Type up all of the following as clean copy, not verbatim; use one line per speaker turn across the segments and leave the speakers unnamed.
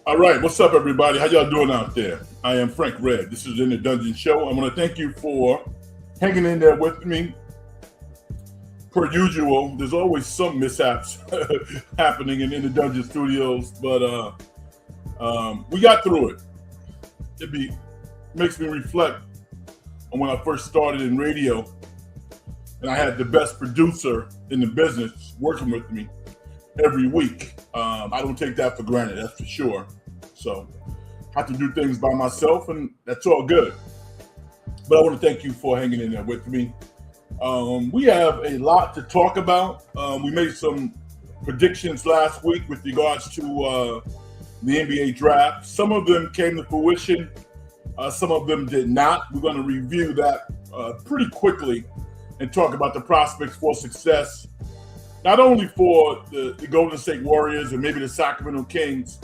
All right, what's up, everybody? How y'all doing out there? I am Frank Red. This is In the Dungeon Show. I want to thank you for hanging in there with me. Per usual, there's always some mishaps happening in the Dungeon Studios, but we got through it. Makes me reflect on when I first started in radio, and I had the best producer in the business working with me every week. I don't take that for granted, that's for sure. So I have to do things by myself, and that's all good. But I want to thank you for hanging in there with me. We have a lot to talk about. We made some predictions last week with regards to the NBA draft. Some of them came to fruition. Some of them did not. We're going to review that pretty quickly and talk about the prospects for success, not only for the Golden State Warriors and maybe the Sacramento Kings,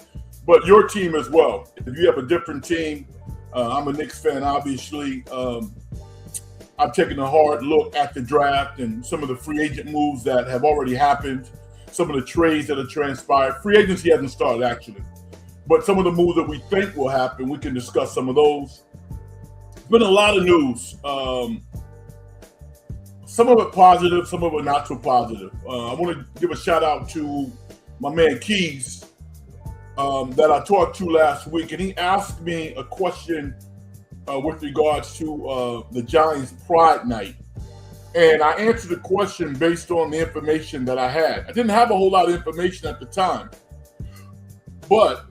but your team as well. If you have a different team, I'm a Knicks fan, obviously. I've taken a hard look at the draft and some of the free agent moves that have already happened, some of the trades that have transpired. Free agency hasn't started, actually. But some of the moves that we think will happen, we can discuss some of those. There's been a lot of news. Some of it positive, some of it not so positive. I want to give a shout out to my man Keys that I talked to last week, and he asked me a question with regards to the Giants' Pride Night. And I answered the question based on the information that I had. I didn't have a whole lot of information at the time. But,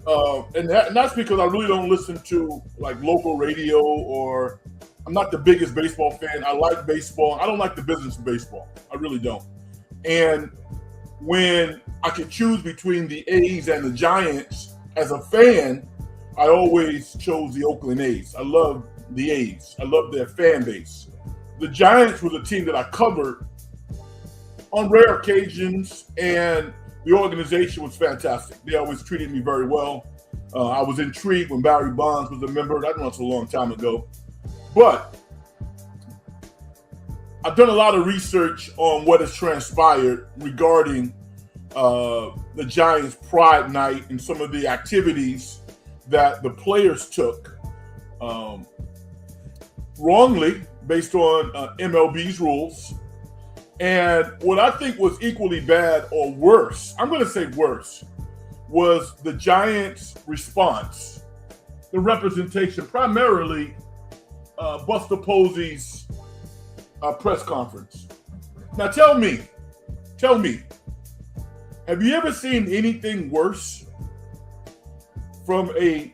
and that's because I really don't listen to like local radio, or I'm not the biggest baseball fan. I like baseball. I don't like the business of baseball. I really don't. And when I could choose between the A's and the Giants as a fan, I always chose the Oakland A's. I love the A's. I love their fan base. The Giants was a team that I covered on rare occasions, and the organization was fantastic. They always treated me very well. I was intrigued when Barry Bonds was a member. That was a long time ago. But I've done a lot of research on what has transpired regarding the Giants' Pride Night and some of the activities that the players took wrongly based on MLB's rules. And what I think was equally bad, or worse, I'm going to say worse, was the Giants' response, the representation, primarily Buster Posey's press conference. Now tell me, have you ever seen anything worse from a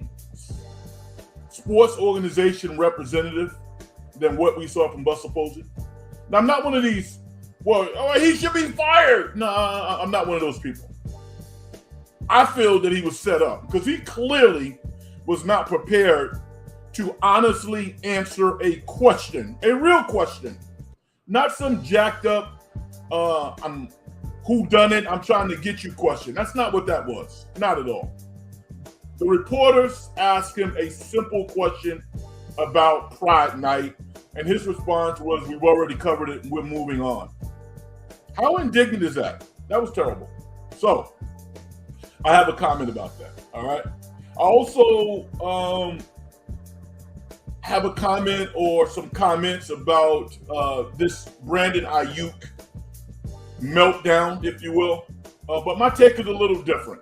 sports organization representative than what we saw from Buster Posey? Now, I'm not one of these, he should be fired. No, I'm not one of those people. I feel that he was set up because he clearly was not prepared to honestly answer a question, a real question, not some jacked up, I'm who done it, I'm trying to get you question. That's not what that was. Not at all. The reporters asked him a simple question about Pride Night, and his response was, we've already covered it and we're moving on. How indignant is that? That was terrible. So, I have a comment about that, all right? I also have a comment or some comments about this Brandon Aiyuk meltdown, if you will. But my take is a little different.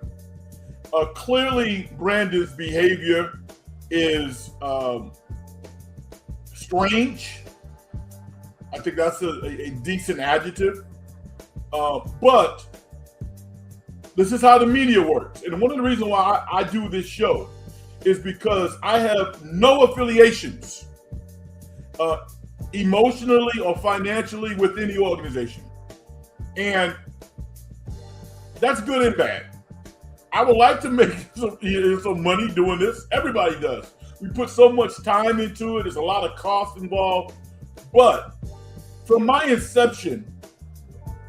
Clearly, Brandon's behavior is strange. I think that's a decent adjective. But this is how the media works. And one of the reasons why I do this show is because I have no affiliations emotionally or financially with any organization. And that's good and bad. I would like to make some money doing this. Everybody does. We put so much time into it. There's a lot of cost involved. But from my inception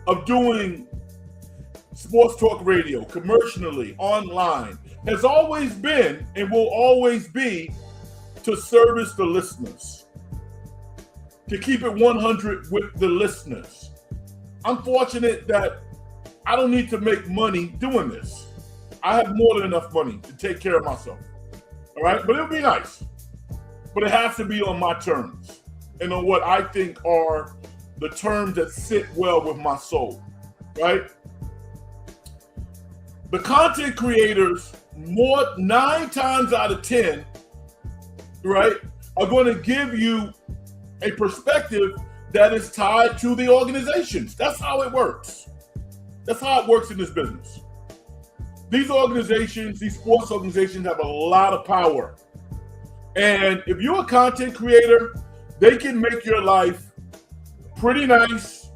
of doing sports talk radio, commercially, online, has always been and will always be to service the listeners, to keep it 100 with the listeners. I'm fortunate that I don't need to make money doing this. I have more than enough money to take care of myself. All right, but it'll be nice. But it has to be on my terms and on what I think are the terms that sit well with my soul, right? The content creators, 9 times out of 10, right, are going to give you a perspective that is tied to the organizations. That's how it works. That's how it works in this business. These organizations, these sports organizations have a lot of power. And if you're a content creator, they can make your life pretty nice.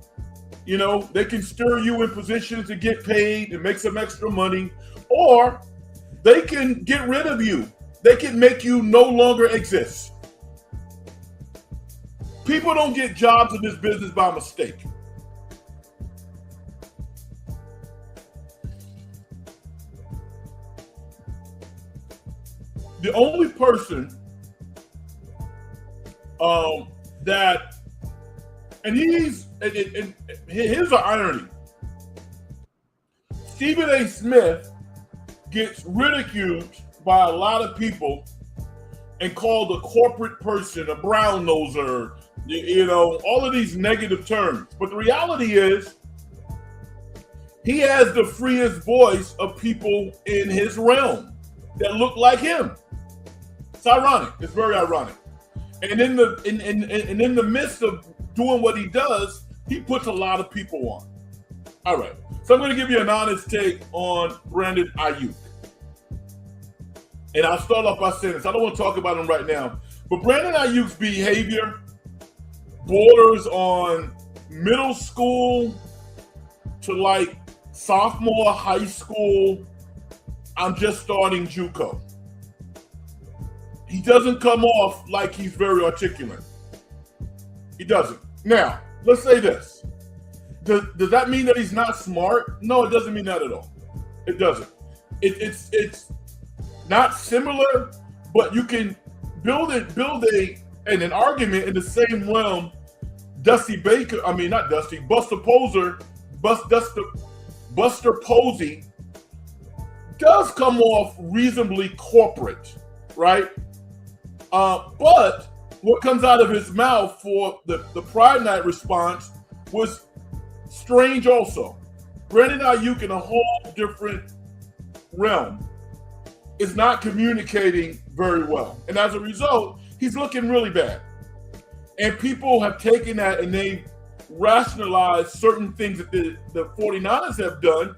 You know, they can stir you in positions to get paid and make some extra money, or they can get rid of you. They can make you no longer exist. People don't get jobs in this business by mistake. The only person that, and here's the irony. Stephen A. Smith gets ridiculed by a lot of people and called a corporate person, a brown noser, you know, all of these negative terms. But the reality is, he has the freest voice of people in his realm that look like him. It's ironic. It's very ironic. And in the midst of doing what he does, he puts a lot of people on. All right. So I'm going to give you an honest take on Brandon Aiyuk. And I'll start off by saying this. I don't want to talk about him right now. But Brandon Aiyuk's behavior borders on middle school to like sophomore high school. I'm just starting JUCO. He doesn't come off like he's very articulate. He doesn't. Now, let's say this. Does that mean that he's not smart? No, it doesn't mean that at all. It doesn't. It's not similar, but you can build an argument in the same realm. Buster Posey does come off reasonably corporate, right? But what comes out of his mouth for the Pride Night response was strange also. Brandon Aiyuk, in a whole different realm, is not communicating very well. And as a result, he's looking really bad. And people have taken that and they rationalized certain things that the 49ers have done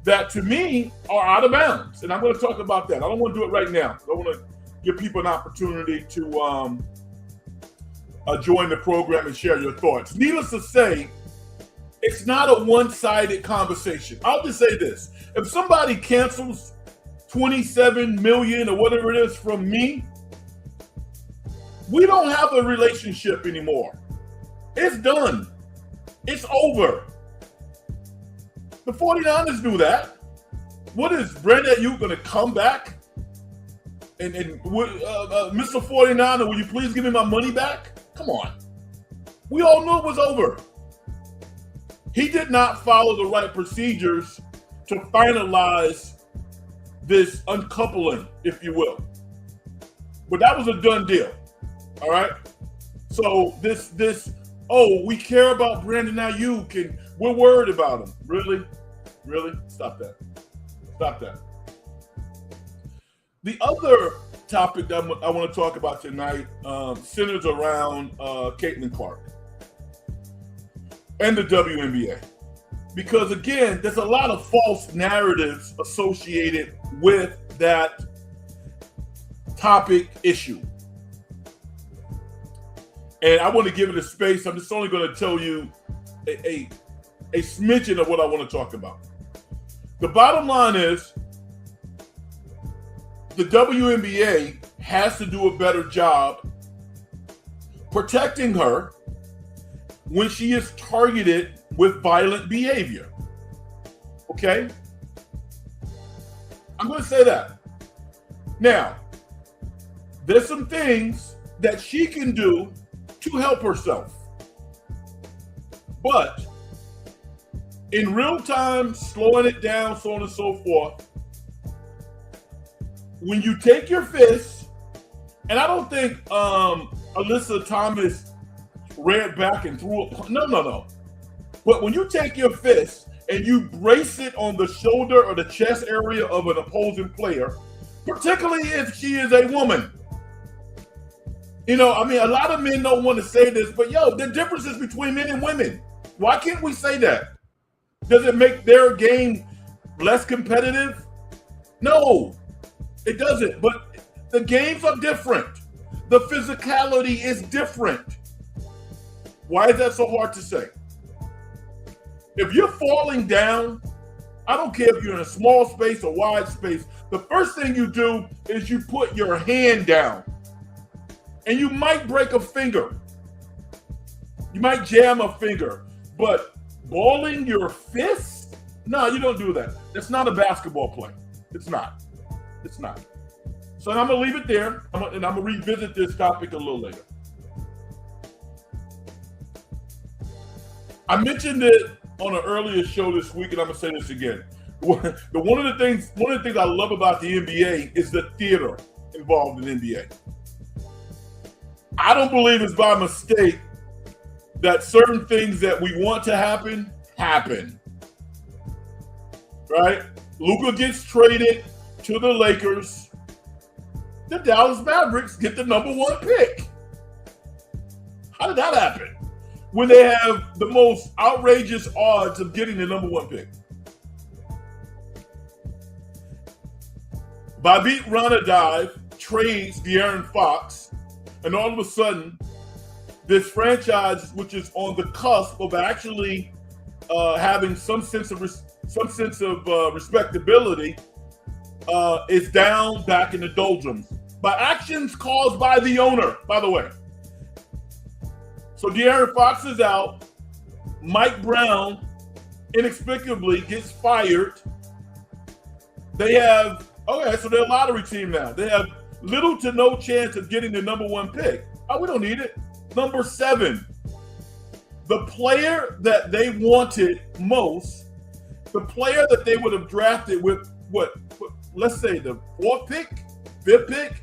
that, to me, are out of bounds. And I'm going to talk about that. I don't want to do it right now. I want to give people an opportunity to join the program and share your thoughts. Needless to say, it's not a one-sided conversation. I'll just say this. If somebody cancels 27 million or whatever it is from me, we don't have a relationship anymore. It's done. It's over. The 49ers do that. What is Brandon Aiyuk going to come back? And Mr. 49er, will you please give me my money back? Come on. We all knew it was over. He did not follow the right procedures to finalize this uncoupling, if you will. But that was a done deal. All right? So oh, we care about Brandon Aiyuk and we're worried about him. Really? Really? Stop that. Stop that. The other topic that I want to talk about tonight centers around Caitlin Clark and the WNBA. Because again, there's a lot of false narratives associated with that topic issue. And I want to give it a space. I'm just only going to tell you a smidgen of what I want to talk about. The bottom line is the WNBA has to do a better job protecting her when she is targeted with violent behavior. Okay? I'm going to say that. Now, there's some things that she can do to help herself. But in real time, slowing it down, so on and so forth, when you take your fist, and I don't think Alyssa Thomas ran back and threw a no. But when you take your fist and you brace it on the shoulder or the chest area of an opposing player, particularly if she is a woman. You know, I mean, a lot of men don't want to say this, but yo, the differences between men and women. Why can't we say that? Does it make their game less competitive? No, it doesn't. But the games are different. The physicality is different. Why is that so hard to say? If you're falling down, I don't care if you're in a small space or wide space, the first thing you do is you put your hand down. And you might break a finger. You might jam a finger. But balling your fist? No, you don't do that. That's not a basketball play. It's not. It's not. So I'm going to leave it there. And I'm going to revisit this topic a little later. I mentioned it on an earlier show this week, and I'm going to say this again. One of the things I love about the NBA is the theater involved in NBA. I don't believe it's by mistake that certain things that we want to happen. Right? Luka gets traded to the Lakers. The Dallas Mavericks get the #1 pick. How did that happen? When they have the most outrageous odds of getting the #1 pick. Babit Ranadive trades De'Aaron Fox. And all of a sudden, this franchise, which is on the cusp of actually having some sense of respectability, is down back in the doldrums by actions caused by the owner. By the way, so De'Aaron Fox is out. Mike Brown inexplicably gets fired. They have so they're a lottery team now. They have little to no chance of getting the #1 pick. Oh, we don't need it. Number 7, the player that they wanted most, the player that they would have drafted with let's say the 4th pick, 5th pick,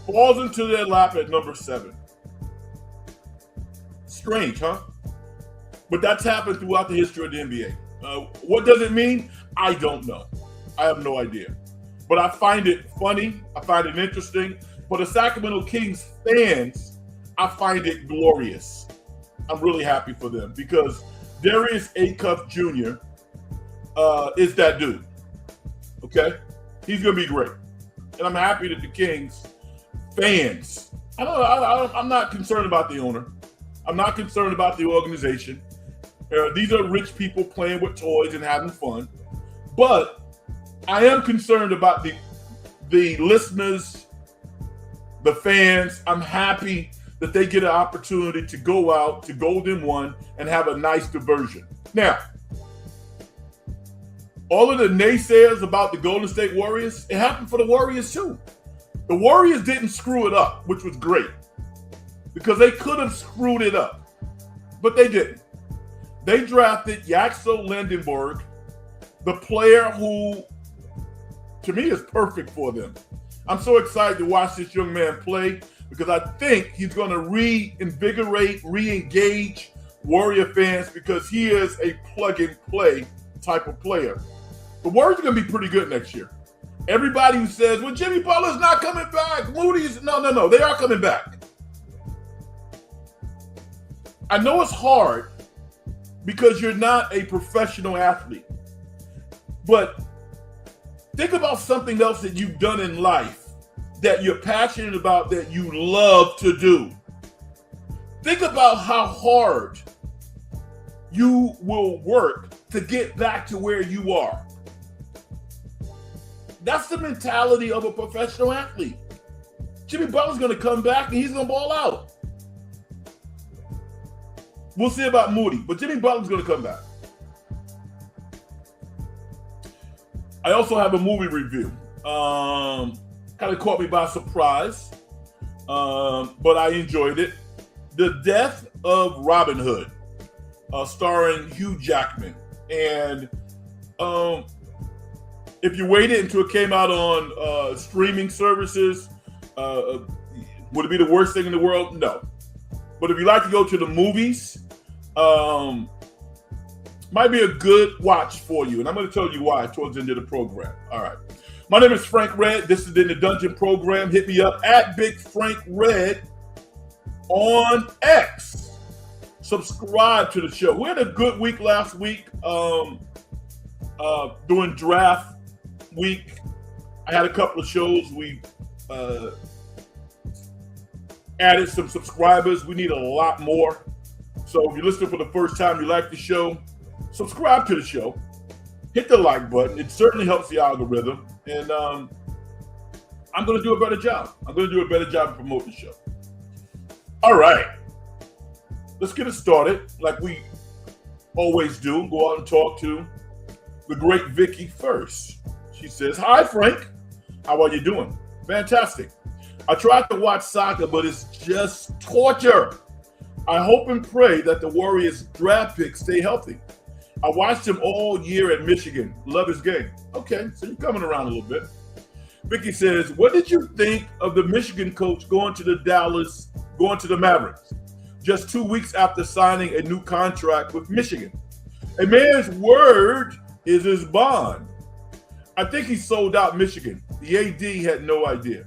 falls into their lap at number 7. Strange, huh? But that's happened throughout the history of the NBA. What does it mean? I don't know. I have no idea. But I find it funny. I find it interesting. For the Sacramento Kings fans, I find it glorious. I'm really happy for them because Darius Aiyuk Jr. Is that dude. Okay? He's going to be great. And I'm happy that the Kings fans, I'm not concerned about the owner. I'm not concerned about the organization. These are rich people playing with toys and having fun. But I am concerned about the listeners, the fans. I'm happy that they get an opportunity to go out to Golden One and have a nice diversion. Now, all of the naysayers about the Golden State Warriors, it happened for the Warriors too. The Warriors didn't screw it up, which was great because they could have screwed it up, but they didn't. They drafted Yaxel Lendenberg, the player who, to me, is perfect for them. I'm so excited to watch this young man play because I think he's going to reinvigorate, re-engage Warrior fans because he is a plug-and-play type of player. The Warriors are going to be pretty good next year. Everybody who says, well, Jimmy Butler's not coming back, Moody's, no, they are coming back. I know it's hard because you're not a professional athlete, but think about something else that you've done in life that you're passionate about, that you love to do. Think about how hard you will work to get back to where you are. That's the mentality of a professional athlete. Jimmy Butler's going to come back and he's going to ball out. We'll see about Moody, but Jimmy Butler's going to come back. I also have a movie review. Kind of caught me by surprise, but I enjoyed it. The Death of Robinhood, starring Hugh Jackman. And If you waited until it came out on streaming services, would it be the worst thing in the world? No. But if you like to go to the movies, might be a good watch for you. And I'm going to tell you why towards the end of the program. All right. My name is Frank Red. This is In the Dungeon program. Hit me up at Big Frank Red on X. Subscribe to the show. We had a good week last week during draft week. I had a couple of shows. We added some subscribers. We need a lot more. So if you're listening for the first time, you like the show, subscribe to the show. Hit the like button. It certainly helps the algorithm. And I'm going to do a better job. I'm going to do a better job of promoting the show. All right. Let's get it started like we always do. Go out and talk to the great Vicky first. She says, "Hi, Frank. How are you doing?" Fantastic. I tried to watch soccer, but it's just torture. I hope and pray that the Warriors draft picks stay healthy. I watched him all year at Michigan. Love his game. Okay, so you're coming around a little bit. Vicky says, "What did you think of the Michigan coach going to the Mavericks, just 2 weeks after signing a new contract with Michigan? A man's word is his bond. I think he sold out Michigan. The AD had no idea."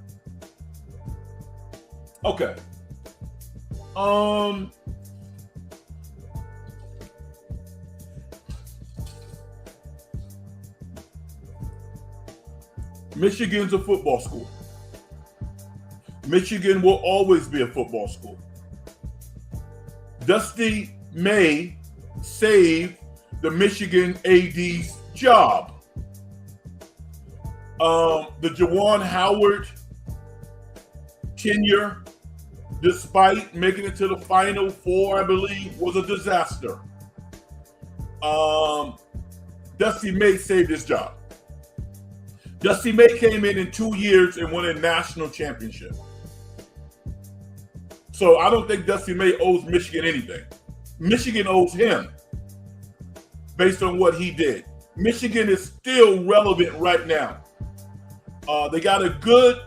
Okay. Michigan's a football school. Michigan will always be a football school. Dusty May saved the Michigan AD's job. The Juwan Howard tenure, despite making it to the Final Four, I believe, was a disaster. Dusty May saved his job. Dusty May came in 2 years and won a national championship. So I don't think Dusty May owes Michigan anything. Michigan owes him based on what he did. Michigan is still relevant right now. They got a good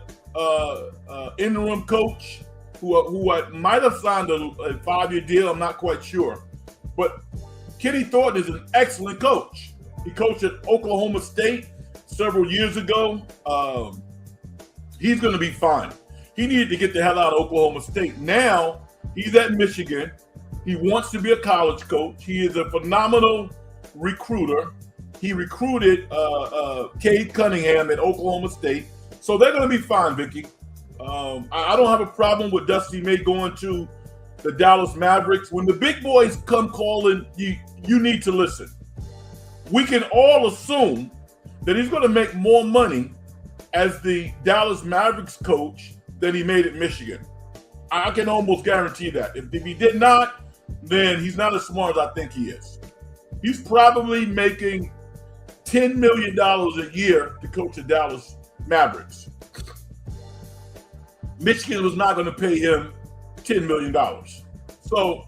interim coach who might have signed a 5-year deal. I'm not quite sure. But Kenny Thornton is an excellent coach. He coached at Oklahoma State several years ago. He's going to be fine. He needed to get the hell out of Oklahoma State. Now he's at Michigan. He wants to be a college coach. He is a phenomenal recruiter. He recruited Cade Cunningham at Oklahoma State. So they're going to be fine, Vicky. I don't have a problem with Dusty May going to the Dallas Mavericks. When the big boys come calling, you need to listen. We can all assume that he's going to make more money as the Dallas Mavericks coach than he made at Michigan. I can almost guarantee that. If he did not, then he's not as smart as I think he is. He's probably making $10 million a year to coach the Dallas Mavericks. Michigan was not going to pay him $10 million. So,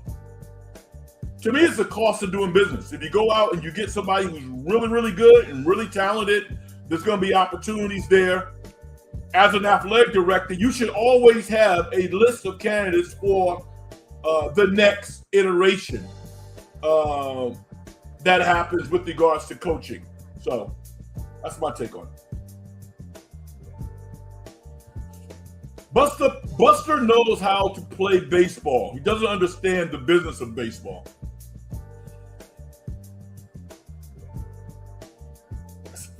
to me, it's the cost of doing business. If you go out and you get somebody who's really, really good and really talented, there's going to be opportunities there. As an athletic director, you should always have a list of candidates for the next iteration that happens with regards to coaching. So that's my take on it. Buster knows how to play baseball. He doesn't understand the business of baseball.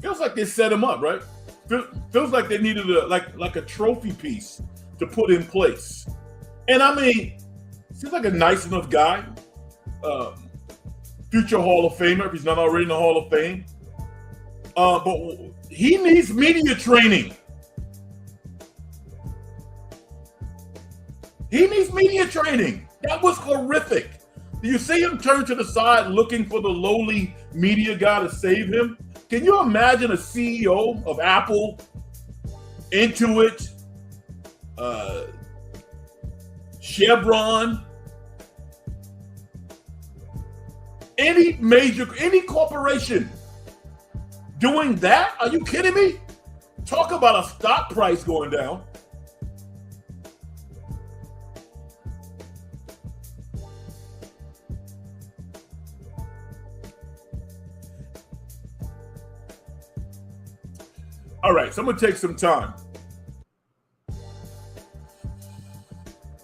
Feels like they set him up, right? Feels like they needed a trophy piece to put in place. And I mean, seems like a nice enough guy. Future Hall of Famer if he's not already in the Hall of Fame. But he needs media training. He needs media training. That was horrific. Do you see him turn to the side looking for the lowly media guy to save him? Can you imagine a CEO of Apple, Intuit, Chevron, any corporation Doing that? Are you kidding me? Talk about a stock price going down. All right, so I'm going to take some time.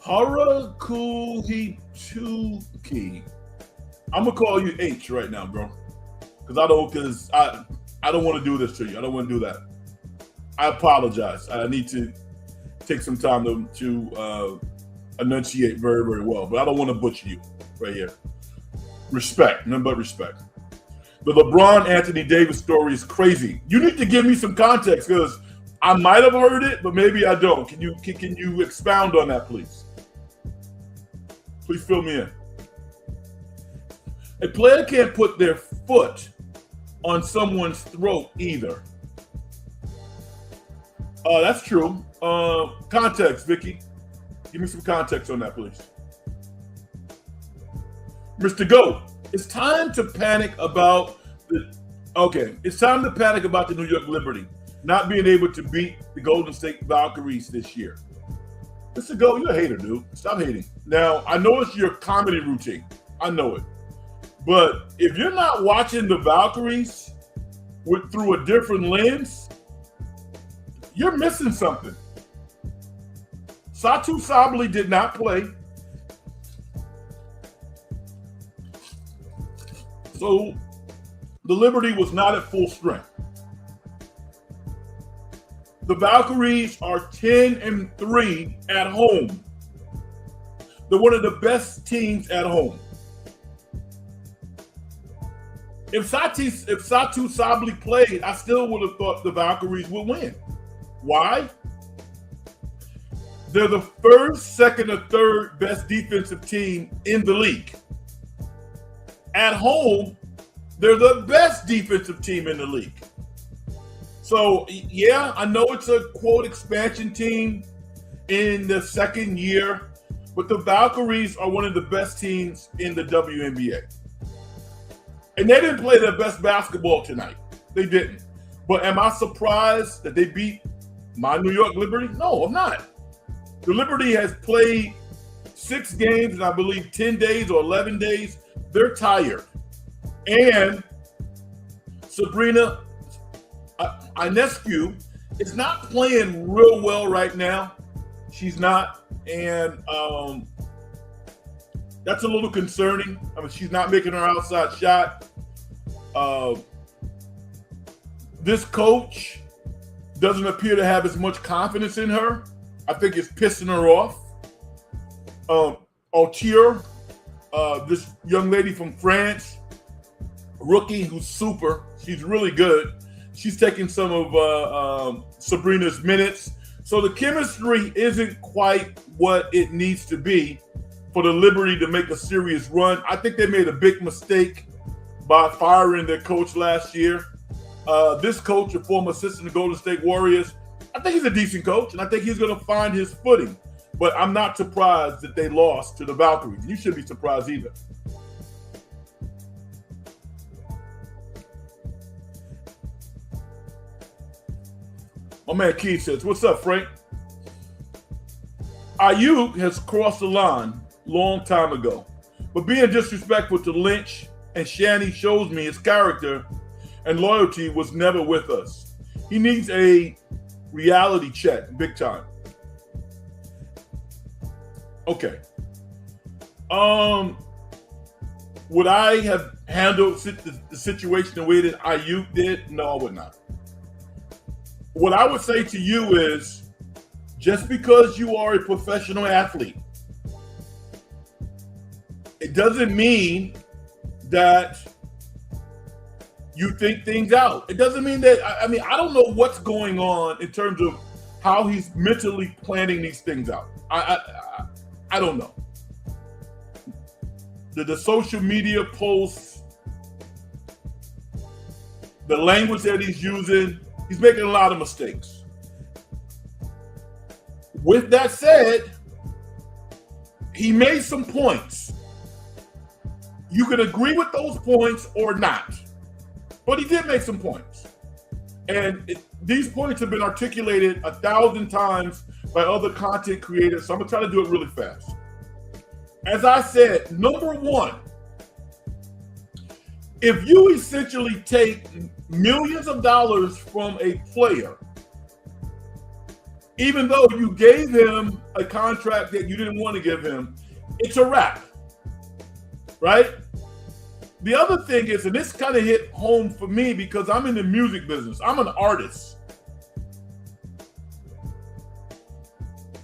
Harakuhituki. I'm going to call you H right now, bro. Because I don't want to do this to you. I don't want to do that. I apologize. I need to take some time to enunciate very, very well. But I don't want to butcher you right here. Respect. Nothing but respect. The LeBron Anthony Davis story is crazy. You need to give me some context because I might have heard it, but maybe I don't. Can you expound on that, please? Please fill me in. A player can't put their foot on someone's throat either. That's true. Context, Vicky. Give me some context on that, please. Mr. Goat, it's time to panic about it's time to panic about the New York Liberty not being able to beat the Golden State Valkaries this year. Mr. Goat, you're a hater, dude. Stop hating. Now, I know it's your comedy routine. I know it. But if you're not watching the Valkaries through a different lens, you're missing something. Satu Sabali did not play. So the Liberty was not at full strength. The Valkaries are 10-3 at home. They're one of the best teams at home. If Satu Sabali played, I still would have thought the Valkaries would win. Why? They're the first, second, or third best defensive team in the league. At home, they're the best defensive team in the league. So, yeah, I know it's a, quote, expansion team in the second year, but the Valkaries are one of the best teams in the WNBA. And they didn't play their best basketball tonight. They didn't. But am I surprised that they beat my New York Liberty? No, I'm not. The Liberty has played 6 games in, I believe, 10 days or 11 days. They're tired. And Sabrina Ionescu is not playing real well right now. She's not. And that's a little concerning. I mean, she's not making her outside shot. This coach doesn't appear to have as much confidence in her. I think it's pissing her off. Altier, this young lady from France, rookie who's super. She's really good. She's taking some of Sabrina's minutes. So the chemistry isn't quite what it needs to be for the Liberty to make a serious run. I think they made a big mistake by firing their coach last year. This coach, a former assistant to Golden State Warriors, I think he's a decent coach, and I think he's going to find his footing. But I'm not surprised that they lost to the Valkaries. You shouldn't be surprised either. My man Keith says, what's up, Frank? Aiyuk has crossed the line long time ago. But being disrespectful to Lynch and Shanny shows me his character and loyalty was never with us. He needs a reality check, big time. Okay. Would I have handled the situation the way that Aiyuk did? No, I would not. What I would say to you is, just because you are a professional athlete, it doesn't mean that you think things out. It doesn't mean that, I don't know what's going on in terms of how he's mentally planning these things out. I don't know. The social media posts, the language that he's using, he's making a lot of mistakes. With that said, he made some points. You can agree with those points or not, but he did make some points. And these points have been articulated 1,000 times by other content creators, so I'm gonna try to do it really fast. As I said, number one, if you essentially take millions of dollars from a player, even though you gave him a contract that you didn't want to give him, it's a wrap, right? The other thing is, and this kind of hit home for me because I'm in the music business, I'm an artist.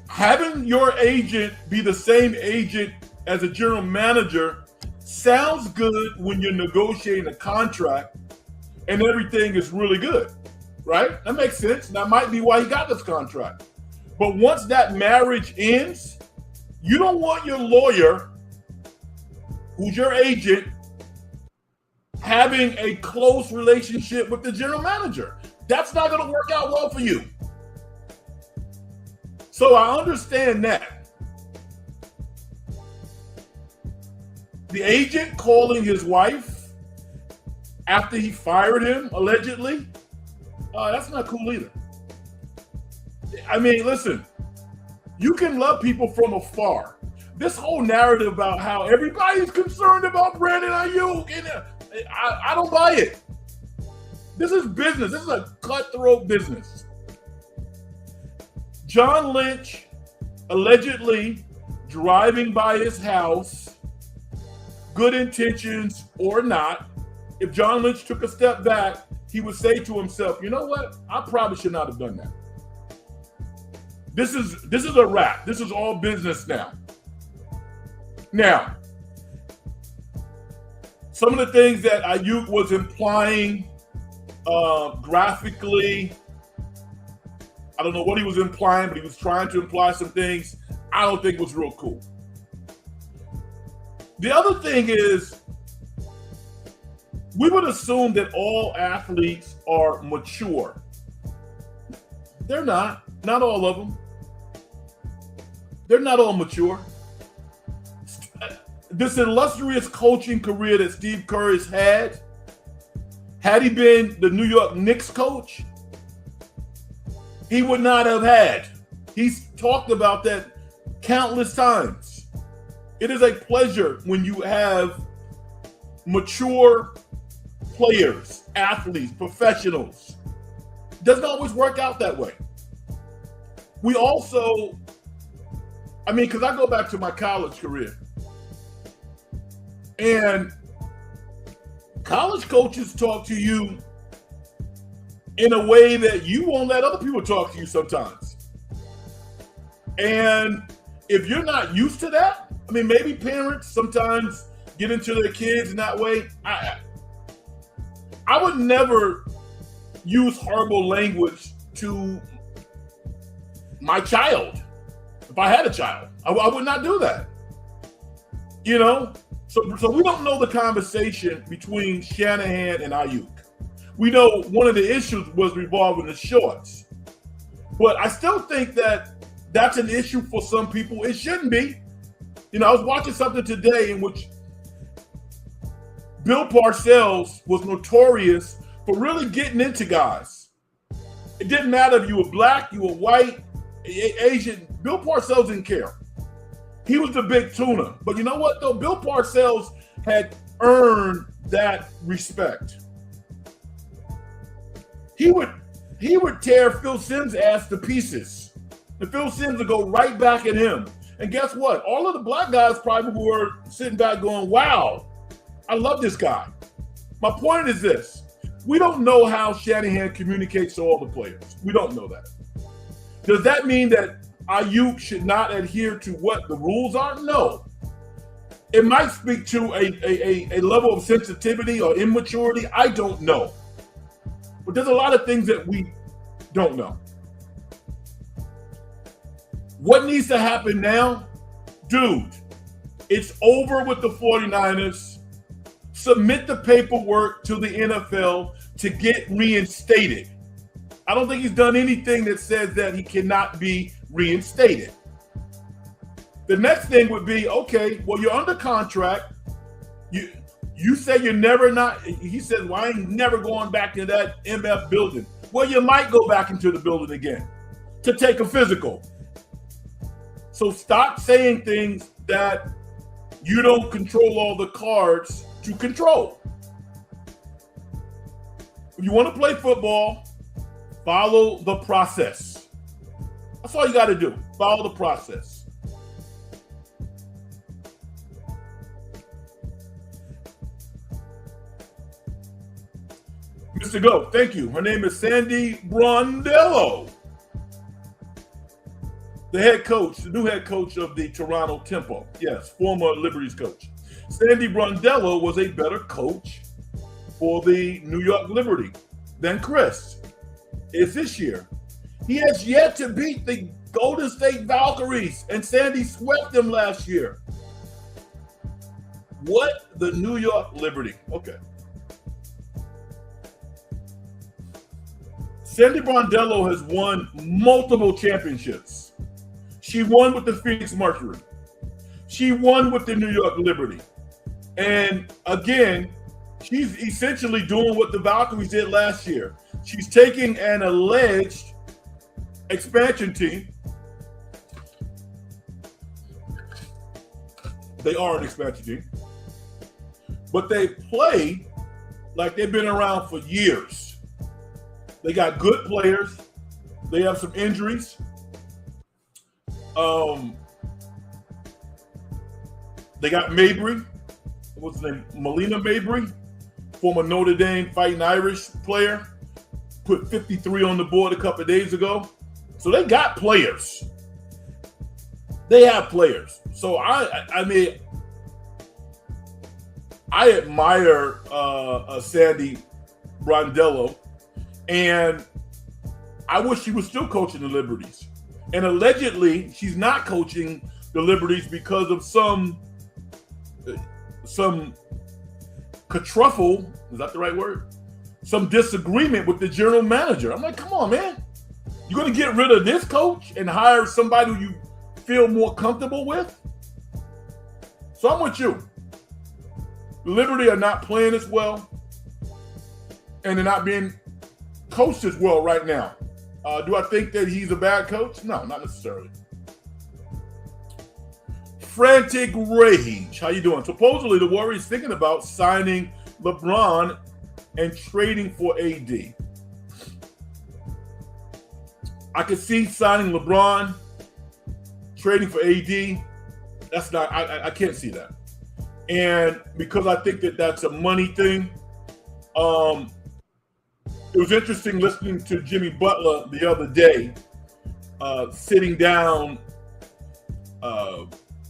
Having your agent be the same agent as a general manager sounds good when you're negotiating a contract and everything is really good, right? That makes sense. That might be why he got this contract. But once that marriage ends, you don't want your lawyer, who's your agent, having a close relationship with the general manager. That's not going to work out well for you. So I understand that. The agent calling his wife after he fired him, allegedly, that's not cool either. I mean, listen, you can love people from afar. This whole narrative about how everybody's concerned about Brandon Aiyuk, and I don't buy it. This is business. This is a cutthroat business. John Lynch allegedly driving by his house, good intentions or not. If John Lynch took a step back, he would say to himself, you know what? I probably should not have done that. This is a wrap. This is all business now. Now, some of the things that Aiyuk was implying graphically, I don't know what he was implying, but he was trying to imply some things I don't think was real cool. The other thing is, we would assume that all athletes are mature. They're not all of them. They're not all mature. This illustrious coaching career that Steve Kerr has had he been the New York Knicks coach, he would not have had. He's talked about that countless times. It is a pleasure when you have mature players, athletes, professionals. It doesn't always work out that way. We also, because I go back to my college career, and college coaches talk to you in a way that you won't let other people talk to you sometimes. And if you're not used to that, maybe parents sometimes get into their kids in that way. I would never use horrible language to my child. If I had a child, I would not do that. So we don't know the conversation between Shanahan and Aiyuk. We know one of the issues was revolving the shorts. But I still think that that's an issue for some people. It shouldn't be. I was watching something today in which Bill Parcells was notorious for really getting into guys. It didn't matter if you were black, you were white, Asian. Bill Parcells didn't care. He was the big tuna. But you know what, though? Bill Parcells had earned that respect. He would tear Phil Simms' ass to pieces. And Phil Simms would go right back at him. And guess what? All of the black guys probably were sitting back going, wow, I love this guy. My point is this. We don't know how Shanahan communicates to all the players. We don't know that. Does that mean that Aiyuk should not adhere to what the rules are? No. It might speak to a level of sensitivity or immaturity. I don't know. But there's a lot of things that we don't know. What needs to happen now? Dude, it's over with the 49ers. Submit the paperwork to the NFL to get reinstated. I don't think he's done anything that says that he cannot be reinstated. The next thing would be, okay, well, you're under contract. You say you're never not. He said, well, I ain't never going back to that MF building. Well, you might go back into the building again to take a physical. So stop saying things that you don't control all the cards to control. If you want to play football, follow the process. That's all you got to do. Follow the process. Mr. Go, thank you. Her name is Sandy Brondello, the head coach, the new head coach of the Toronto Tempo. Yes, former Liberties coach. Sandy Brondello was a better coach for the New York Liberty than Chris is this year. He has yet to beat the Golden State Valkaries, and Sandy swept them last year. What? The New York Liberty. Okay. Sandy Brondello has won multiple championships. She won with the Phoenix Mercury. She won with the New York Liberty. And again, she's essentially doing what the Valkaries did last year. She's taking an alleged expansion team. They are an expansion team. But they play like they've been around for years. They got good players. They have some injuries. They got Mabry. What's his name? Melina Mabry, former Notre Dame Fighting Irish player. Put 53 on the board a couple of days ago. So they got players. They have players. So I mean, I admire Sandy Brondello, and I wish she was still coaching the Liberties. And allegedly, she's not coaching the Liberties because of some kerfuffle, is that the right word? Some disagreement with the general manager. I'm like, come on, man. You're going to get rid of this coach and hire somebody who you feel more comfortable with? So I'm with you. The Liberty are not playing as well, and they're not being coached as well right now. Do I think that he's a bad coach? No, not necessarily. Frantic Rage, how you doing? Supposedly the Warriors thinking about signing LeBron and trading for AD. I could see signing LeBron, trading for AD. That's not, I can't see that. And because I think that that's a money thing, it was interesting listening to Jimmy Butler the other day, sitting down,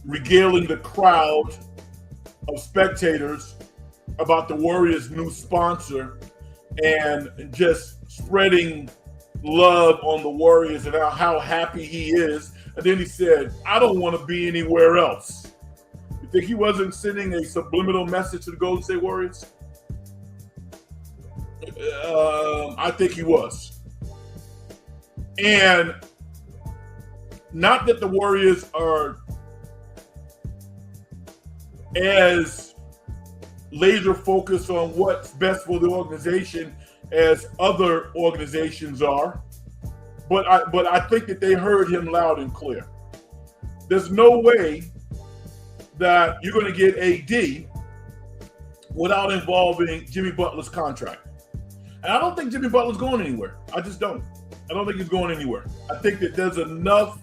regaling the crowd of spectators about the Warriors' new sponsor and just spreading love on the Warriors and how happy he is. And then he said, I don't want to be anywhere else. You think he wasn't sending a subliminal message to the Golden State Warriors? I think he was. And not that the Warriors are as laser focused on what's best for the organization as other organizations are, but I think that they heard him loud and clear. There's no way that you're going to get AD without involving Jimmy Butler's contract. And I don't think Jimmy Butler's going anywhere. I just don't. I don't think he's going anywhere. I think that there's enough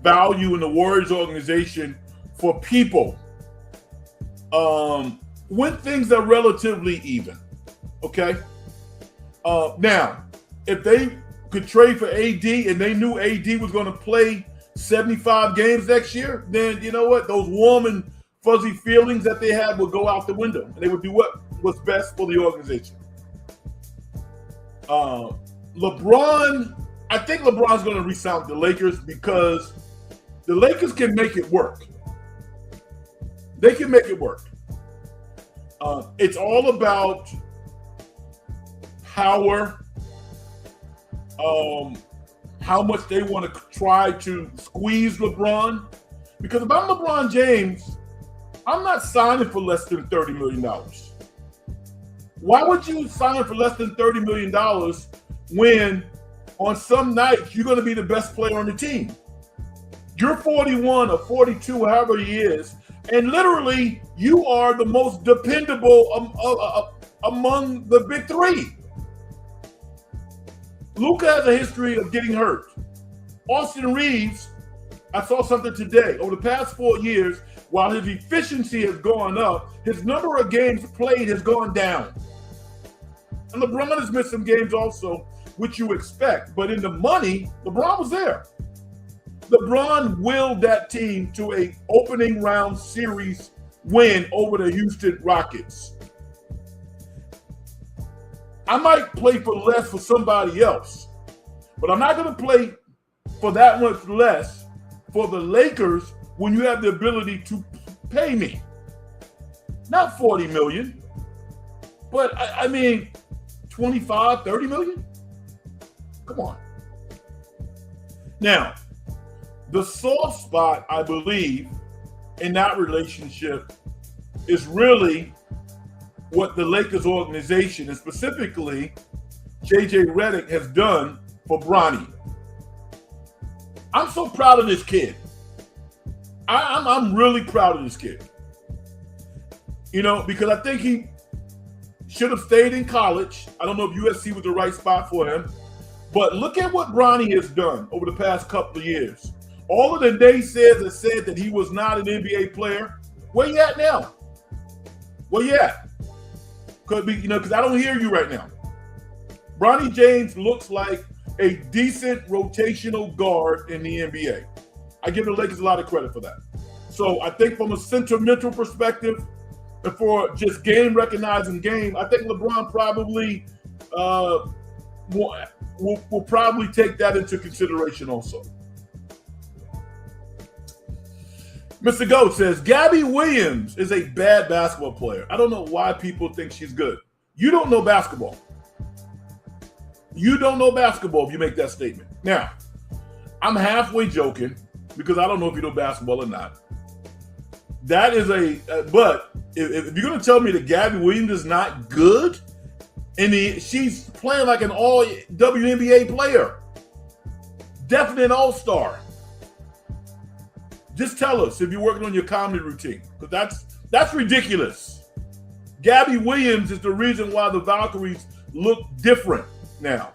value in the Warriors organization for people when things are relatively even. Okay? Now, if they could trade for AD and they knew AD was going to play 75 games next year, then you know what? Those warm and fuzzy feelings that they had would go out the window. And they would do what's best for the organization. LeBron, I think LeBron's going to re-sign the Lakers because the Lakers can make it work. They can make it work. It's all about power, how much they want to try to squeeze LeBron. Because if I'm LeBron James, I'm not signing for less than $30 million. Why would you sign for less than $30 million when on some nights you're going to be the best player on the team. You're 41 or 42, however he is, and literally you are the most dependable among the big three. Luka has a history of getting hurt. Austin Reeves, I saw something today. Over the past 4 years, while his efficiency has gone up, his number of games played has gone down. And LeBron has missed some games also, which you expect. But in the money, LeBron was there. LeBron willed that team to an opening round series win over the Houston Rockets. I might play for less for somebody else, but I'm not going to play for that much less for the Lakers when you have the ability to pay me. Not $40 million, but I mean 25, 30 million? Come on. Now, the soft spot, I believe, in that relationship is really what the Lakers organization, and specifically JJ Redick, has done for Bronny. I'm so proud of this kid. I'm really proud of this kid. You know, because I think he should have stayed in college. I don't know if USC was the right spot for him. But look at what Bronny has done over the past couple of years. All of the naysayers that said that he was not an NBA player, where you at now? Where you at? Could be, because I don't hear you right now. Bronny James looks like a decent rotational guard in the NBA. I give the Lakers a lot of credit for that. So I think from a sentimental perspective, and for just game recognizing game, I think LeBron probably will probably take that into consideration also. Mr. Goat says, Gabby Williams is a bad basketball player. I don't know why people think she's good. You don't know basketball. You don't know basketball if you make that statement. Now, I'm halfway joking because I don't know if you know basketball or not. That is but if you're going to tell me that Gabby Williams is not good, and she's playing like an all WNBA player, definite all-star. Just tell us if you're working on your comedy routine, because that's ridiculous. Gabby Williams is the reason why the Valkaries look different now.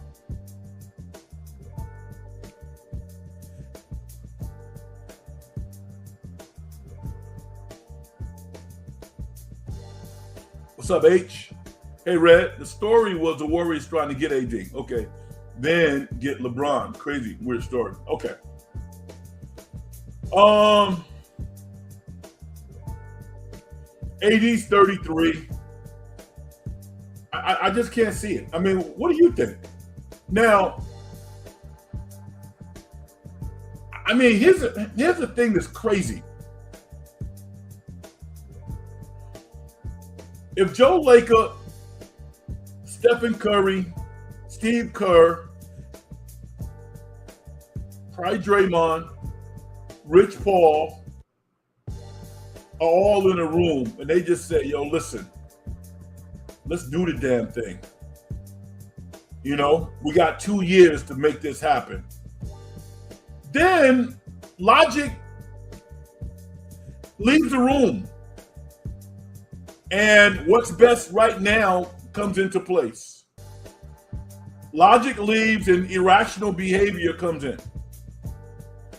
What's up, H? Hey, Red. The story was the Warriors trying to get AD. Okay. Then get LeBron. Crazy, weird story. Okay. AD's 33. I just can't see it. I mean, what do you think? Now, I mean, here's the thing that's crazy. If Joe Lacob, Stephen Curry, Steve Kerr, probably Draymond, Rich Paul are all in a room and they just say, yo, listen, let's do the damn thing. We got 2 years to make this happen. Then logic leaves the room. And what's best right now comes into place. Logic leaves and irrational behavior comes in.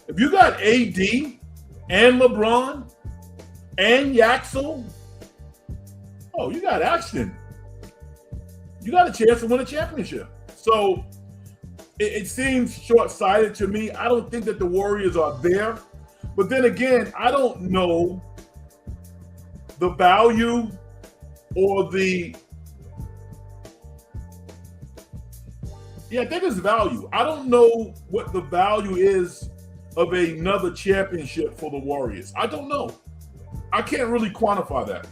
If you got AD and LeBron and Yaxel, oh, you got action. You got a chance to win a championship. So it seems short-sighted to me. I don't think that the Warriors are there. But then again, I don't know the value or I think it's value. I don't know what the value is of another championship for the Warriors. I don't know. I can't really quantify that.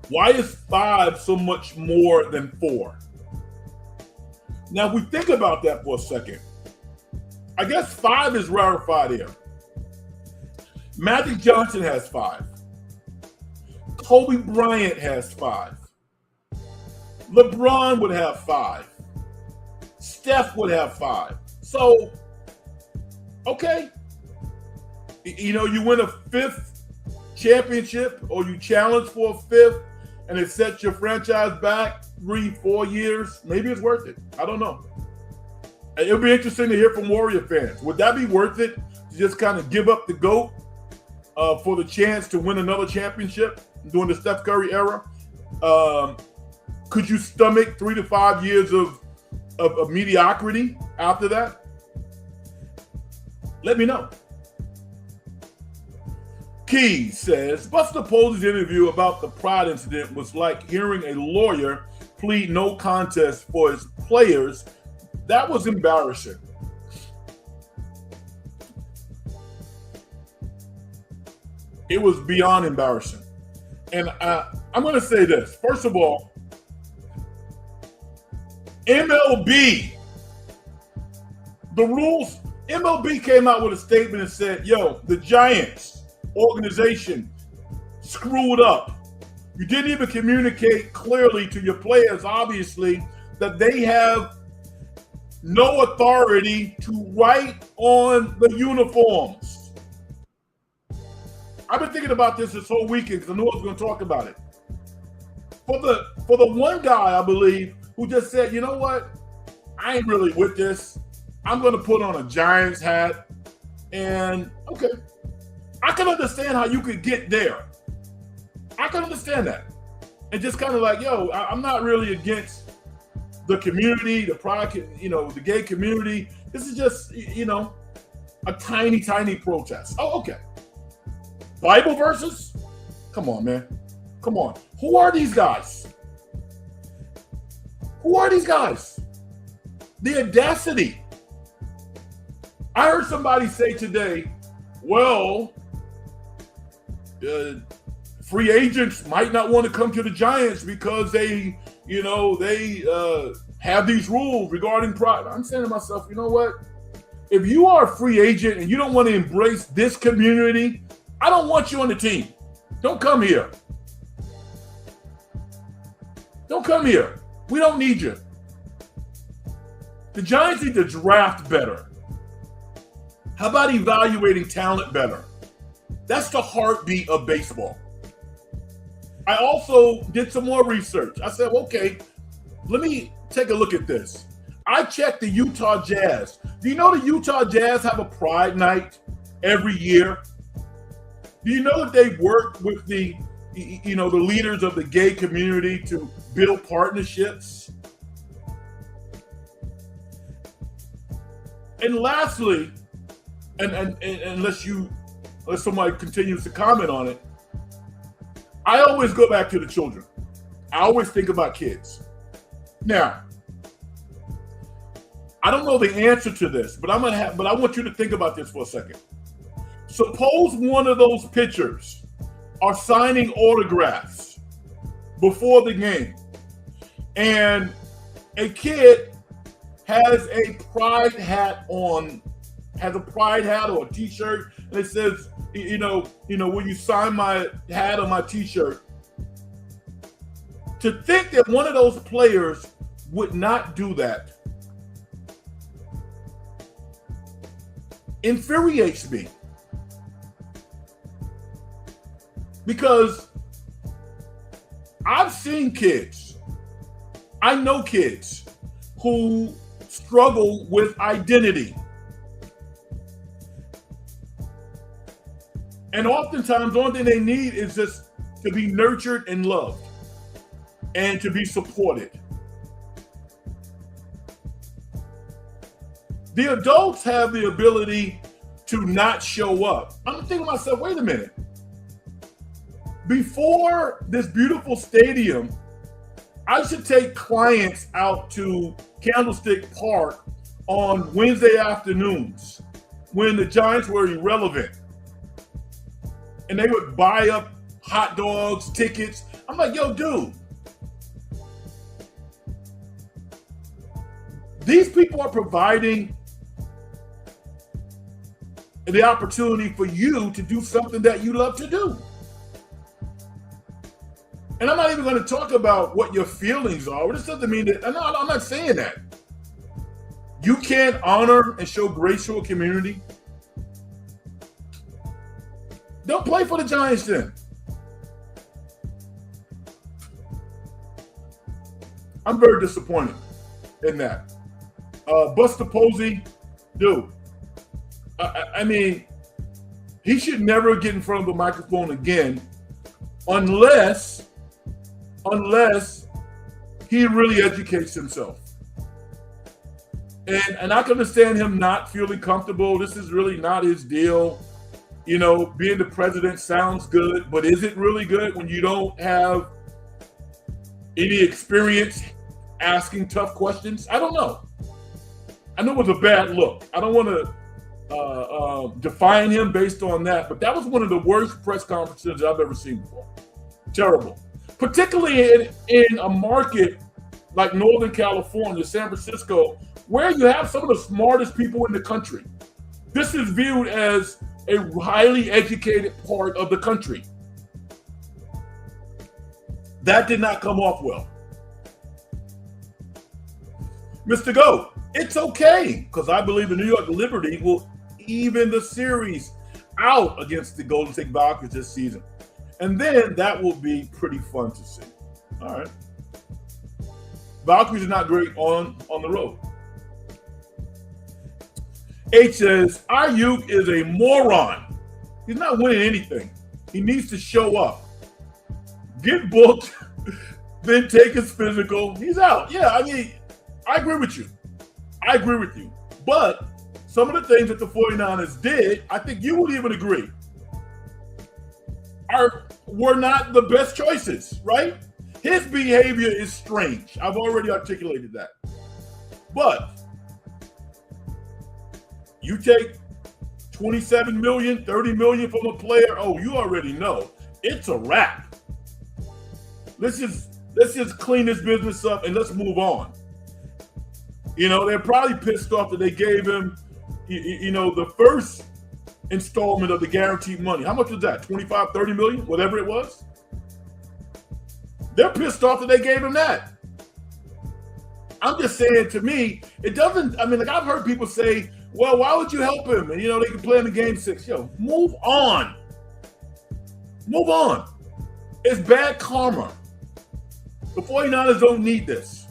Why is 5 so much more than 4? Now, if we think about that for a second, I guess 5 is rarefied air. Magic Johnson has 5. Kobe Bryant has 5. LeBron would have 5. Steph would have 5. So, okay. You win a 5th championship or you challenge for a 5th and it sets your franchise back 3-4 years. Maybe it's worth it. I don't know. It'll be interesting to hear from Warrior fans. Would that be worth it to just kind of give up the GOAT for the chance to win another championship during the Steph Curry era? Could you stomach 3 to 5 years of mediocrity after that? Let me know. Keys says, Buster Posey's interview about the Pride incident was like hearing a lawyer plead no contest for his players. That was embarrassing. It was beyond embarrassing. And I'm going to say this. First of all, MLB, the rules, MLB came out with a statement and said, yo, the Giants organization screwed up. You didn't even communicate clearly to your players, obviously, that they have no authority to write on the uniforms. I've been thinking about this whole weekend because I knew I was going to talk about it. For the one guy, I believe, who just said, you know what? I ain't really with this. I'm going to put on a Giants hat. And, okay. I can understand how you could get there. I can understand that. And just kind of like, yo, I'm not really against the community, the pride, the gay community. This is just, a tiny, tiny protest. Oh, okay. Bible verses? Come on, man. Come on. Who are these guys? Who are these guys? The audacity. I heard somebody say today, well, free agents might not want to come to the Giants because they have these rules regarding pride. I'm saying to myself, you know what? If you are a free agent and you don't want to embrace this community, I don't want you on the team. Don't come here. Don't come here. We don't need you. The Giants need to draft better. How about evaluating talent better? That's the heartbeat of baseball. I also did some more research. I said, okay, let me take a look at this. I checked the Utah Jazz. Do you know the Utah Jazz have a Pride Night every year? Do you know that they work with the leaders of the gay community to build partnerships? And lastly, and unless somebody continues to comment on it, I always go back to the children. I always think about kids. Now, I don't know the answer to this, but I want you to think about this for a second. Suppose one of those pitchers are signing autographs before the game, and a kid has a pride hat on, has a pride hat or a t-shirt, and it says, will you sign my hat or my t-shirt? To think that one of those players would not do that infuriates me. Because I've seen kids, I know kids who struggle with identity. And oftentimes, the only thing they need is just to be nurtured and loved and to be supported. The adults have the ability to not show up. I'm thinking to myself, wait a minute. Before this beautiful stadium, I should take clients out to Candlestick Park on Wednesday afternoons when the Giants were irrelevant. And they would buy up hot dogs, tickets. I'm like, yo, dude. These people are providing the opportunity for you to do something that you love to do. And I'm not even going to talk about what your feelings are. This doesn't mean that, I'm not saying that. You can't honor and show grace to a community. Don't play for the Giants then. I'm very disappointed in that. Buster Posey, dude. I mean, he should never get in front of a microphone again unless he really educates himself. And I can understand him not feeling comfortable. This is really not his deal. You know, being the president sounds good, but is it really good when you don't have any experience asking tough questions? I don't know. I know it was a bad look. I don't want to define him based on that, but that was one of the worst press conferences I've ever seen before. Terrible. Particularly in a market like Northern California, San Francisco, where you have some of the smartest people in the country. This is viewed as a highly educated part of the country. That did not come off well. Mr. Go, it's okay, because I believe the New York Liberty will even the series out against the Golden State Valkaries this season. And then that will be pretty fun to see. All right. Valkaries are not great on the road. H says, Aiyuk is a moron. He's not winning anything. He needs to show up. Get booked, then take his physical. He's out. Yeah, I mean, I agree with you. But some of the things that the 49ers did, I think you would even agree, were not the best choices, right? His behavior is strange. I've already articulated that. But you take $27 million, $30 million from a player, oh, you already know. It's a wrap. Let's just clean this business up and let's move on. You know, they're probably pissed off that they gave him, the first installment of the guaranteed money. How much was that? 25, 30 million, whatever it was? They're pissed off that they gave him that. I'm just saying, to me, it doesn't, I've heard people say, well, why would you help him? And, they can play in the game 6. Yo, move on. Move on. It's bad karma. The 49ers don't need this.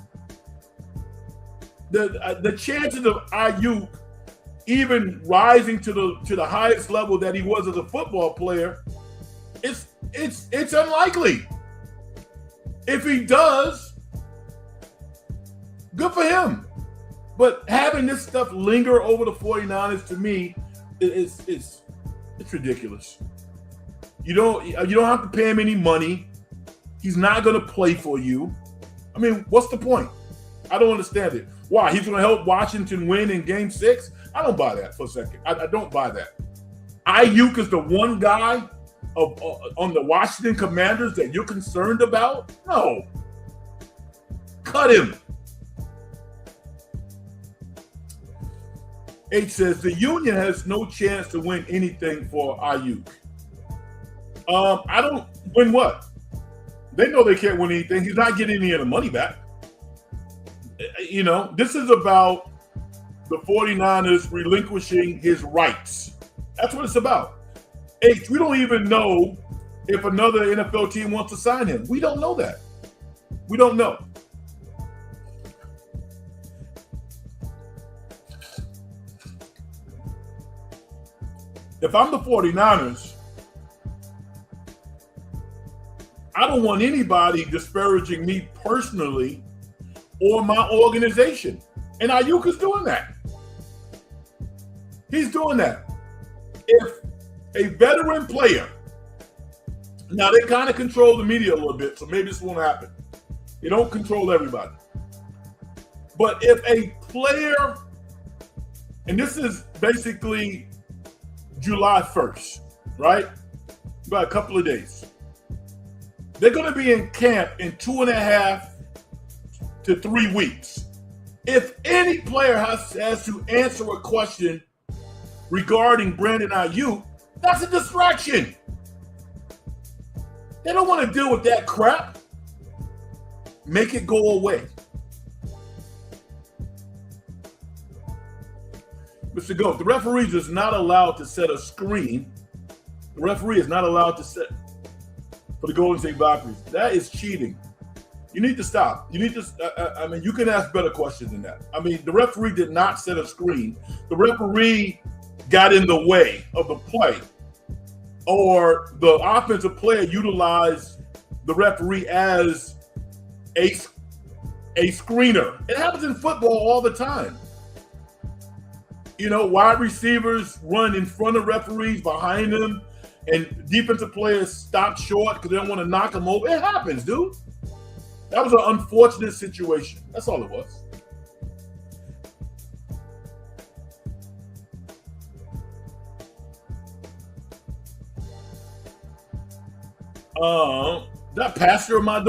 The chances of Aiyuk even rising to the highest level that he was as a football player, it's unlikely. If he does, good for him. But having this stuff linger over the 49ers, to me, it's ridiculous. You don't have to pay him any money. He's not going to play for you. I mean, what's the point? I don't understand it. Why? He's going to help Washington win in Game 6? I don't buy that for a second. I don't buy that. Aiyuk is the one guy on the Washington Commanders that you're concerned about? No. Cut him. H says, the union has no chance to win anything for Aiyuk. I don't win what? They know they can't win anything. He's not getting any of the money back. This is about the 49ers relinquishing his rights. That's what it's about. H, we don't even know if another NFL team wants to sign him. We don't know that. We don't know. If I'm the 49ers, I don't want anybody disparaging me personally or my organization. And Aiyuk is doing that. He's doing that. If a veteran player, now they kind of control the media a little bit, so maybe this won't happen. They don't control everybody. But if a player, and this is basically July 1st, right? About a couple of days. They're going to be in camp in 2.5 to 3 weeks. If any player has to answer a question regarding Brandon Aiyuk, that's a distraction. They don't want to deal with that crap. Make it go away. Mr. Goat, the referee is not allowed to set a screen. The referee is not allowed to set for the Golden State Valkaries. That is cheating. You need to stop. You need to, I mean, you can ask better questions than that. I mean, the referee did not set a screen. The referee got in the way of the play, or the offensive player utilized the referee as a screener. It happens in football all the time. You know, wide receivers run in front of referees, behind them, and defensive players stop short because they don't want to knock them over. It happens, dude. That was an unfortunate situation. That's all it was. That pastor of my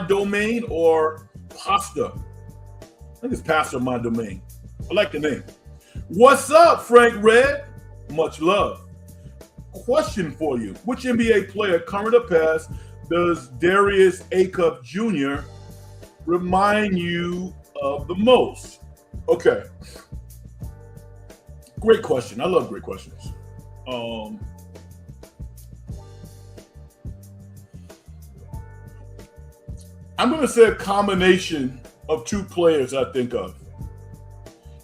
domain, or pasta. I think it's pastor of my domain. I like the name. What's up, Frank Red? Much love. Question for you. Which NBA player, current or past, does Darius Aiyuk Jr. remind you of the most? Okay. Great question. I love great questions. I'm going to say a combination of two players I think of.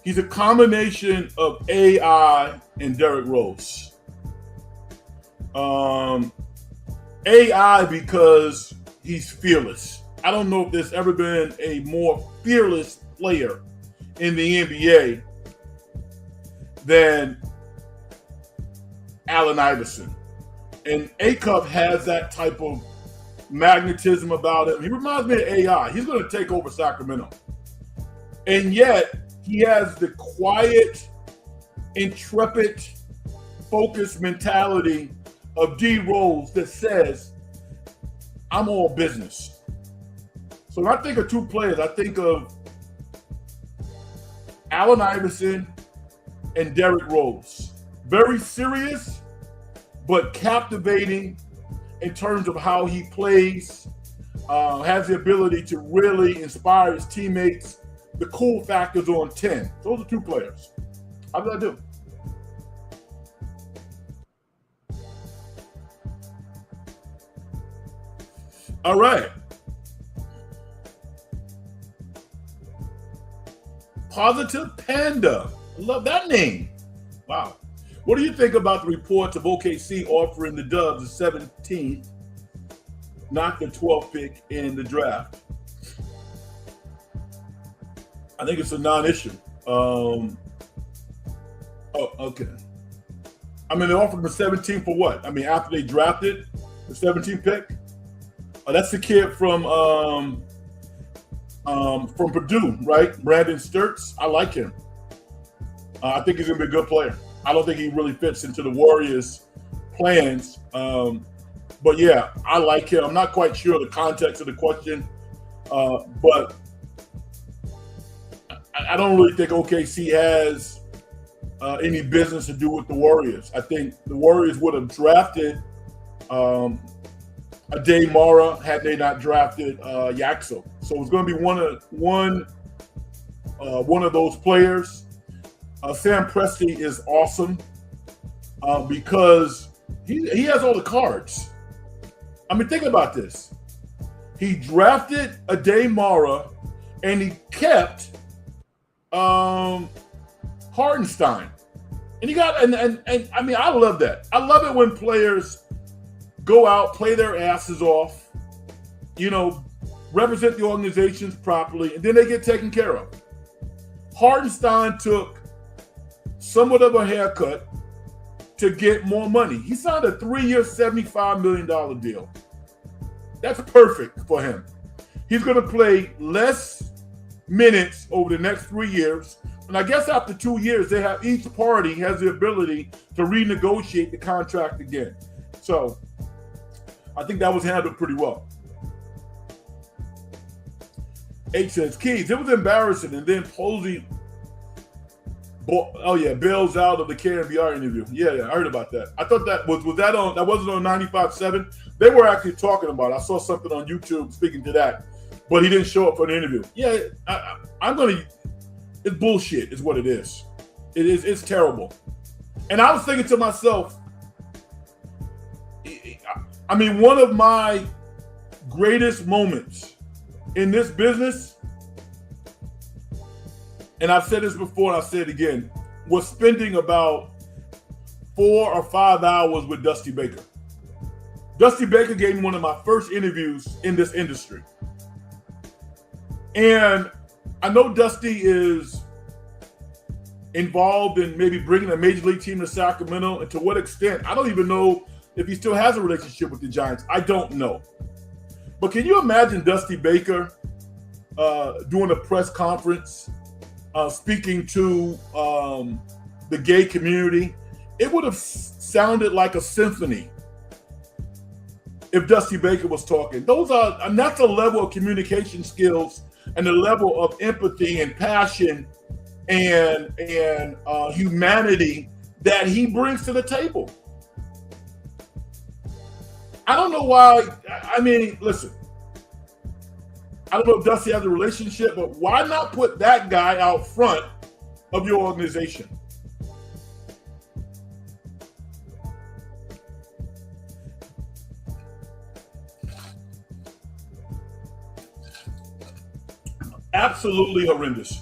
He's a combination of AI and Derrick Rose. AI because he's fearless. I don't know if there's ever been a more fearless player in the NBA than Allen Iverson. And Aiyuk has that type of magnetism about him. He reminds me of AI. He's going to take over Sacramento. And yet, he has the quiet, intrepid, focused mentality of D Rose that says, I'm all business. So when I think of two players, I think of Allen Iverson and Derrick Rose. Very serious, but captivating in terms of how he plays, has the ability to really inspire his teammates. The cool factor's on 10. Those are two players. How did I do? All right. Positive Panda. I love that name. Wow. What do you think about the reports of OKC offering the Dubs the 17th, not the 12th pick in the draft? I think it's a non-issue. Okay. I mean, they offered him the 17th for what? I mean, after they drafted the 17th pick? That's the kid from Purdue, right? Brandon Sturts. I like him. I think he's going to be a good player. I don't think he really fits into the Warriors' plans. But yeah, I like him. I'm not quite sure the context of the question, but I don't really think OKC has any business to do with the Warriors. I think the Warriors would have drafted Ade Mara had they not drafted Yaxo. So it's going to be one of those players. Sam Presti is awesome because he has all the cards. I mean, think about this. He drafted Ade Mara and he kept Hartenstein. And he got and I mean, I love that. I love it when players go out, play their asses off, you know, represent the organizations properly, and then they get taken care of. Hartenstein took somewhat of a haircut to get more money. He signed a 3-year, $75 million deal. That's perfect for him. He's going to play less minutes over the next 3 years. And I guess after 2 years, they have each party has the ability to renegotiate the contract again. So I think that was handled pretty well. H says, Keys, it was embarrassing. And then Posey Oh yeah, bails out of the KNBR interview. Yeah, I heard about that. I thought that was that on that wasn't on 95.7. They were actually talking about it. I saw something on YouTube speaking to that, but he didn't show up for the interview. Yeah, I'm gonna. It's bullshit. Is what it is. It is. It's terrible. And I was thinking to myself, I mean, one of my greatest moments in this business, and I've said this before and I'll say it again, was spending about 4 or 5 hours with Dusty Baker. Dusty Baker gave me one of my first interviews in this industry. And I know Dusty is involved in maybe bringing a major league team to Sacramento, and to what extent, I don't even know if he still has a relationship with the Giants. I don't know. But can you imagine Dusty Baker doing a press conference, speaking to the gay community? It would have sounded like a symphony if Dusty Baker was talking. And that's a level of communication skills and the level of empathy and passion and humanity that he brings to the table. I don't know why. I mean, listen, I don't know if Dusty has a relationship, but why not put that guy out front of your organization? Absolutely horrendous.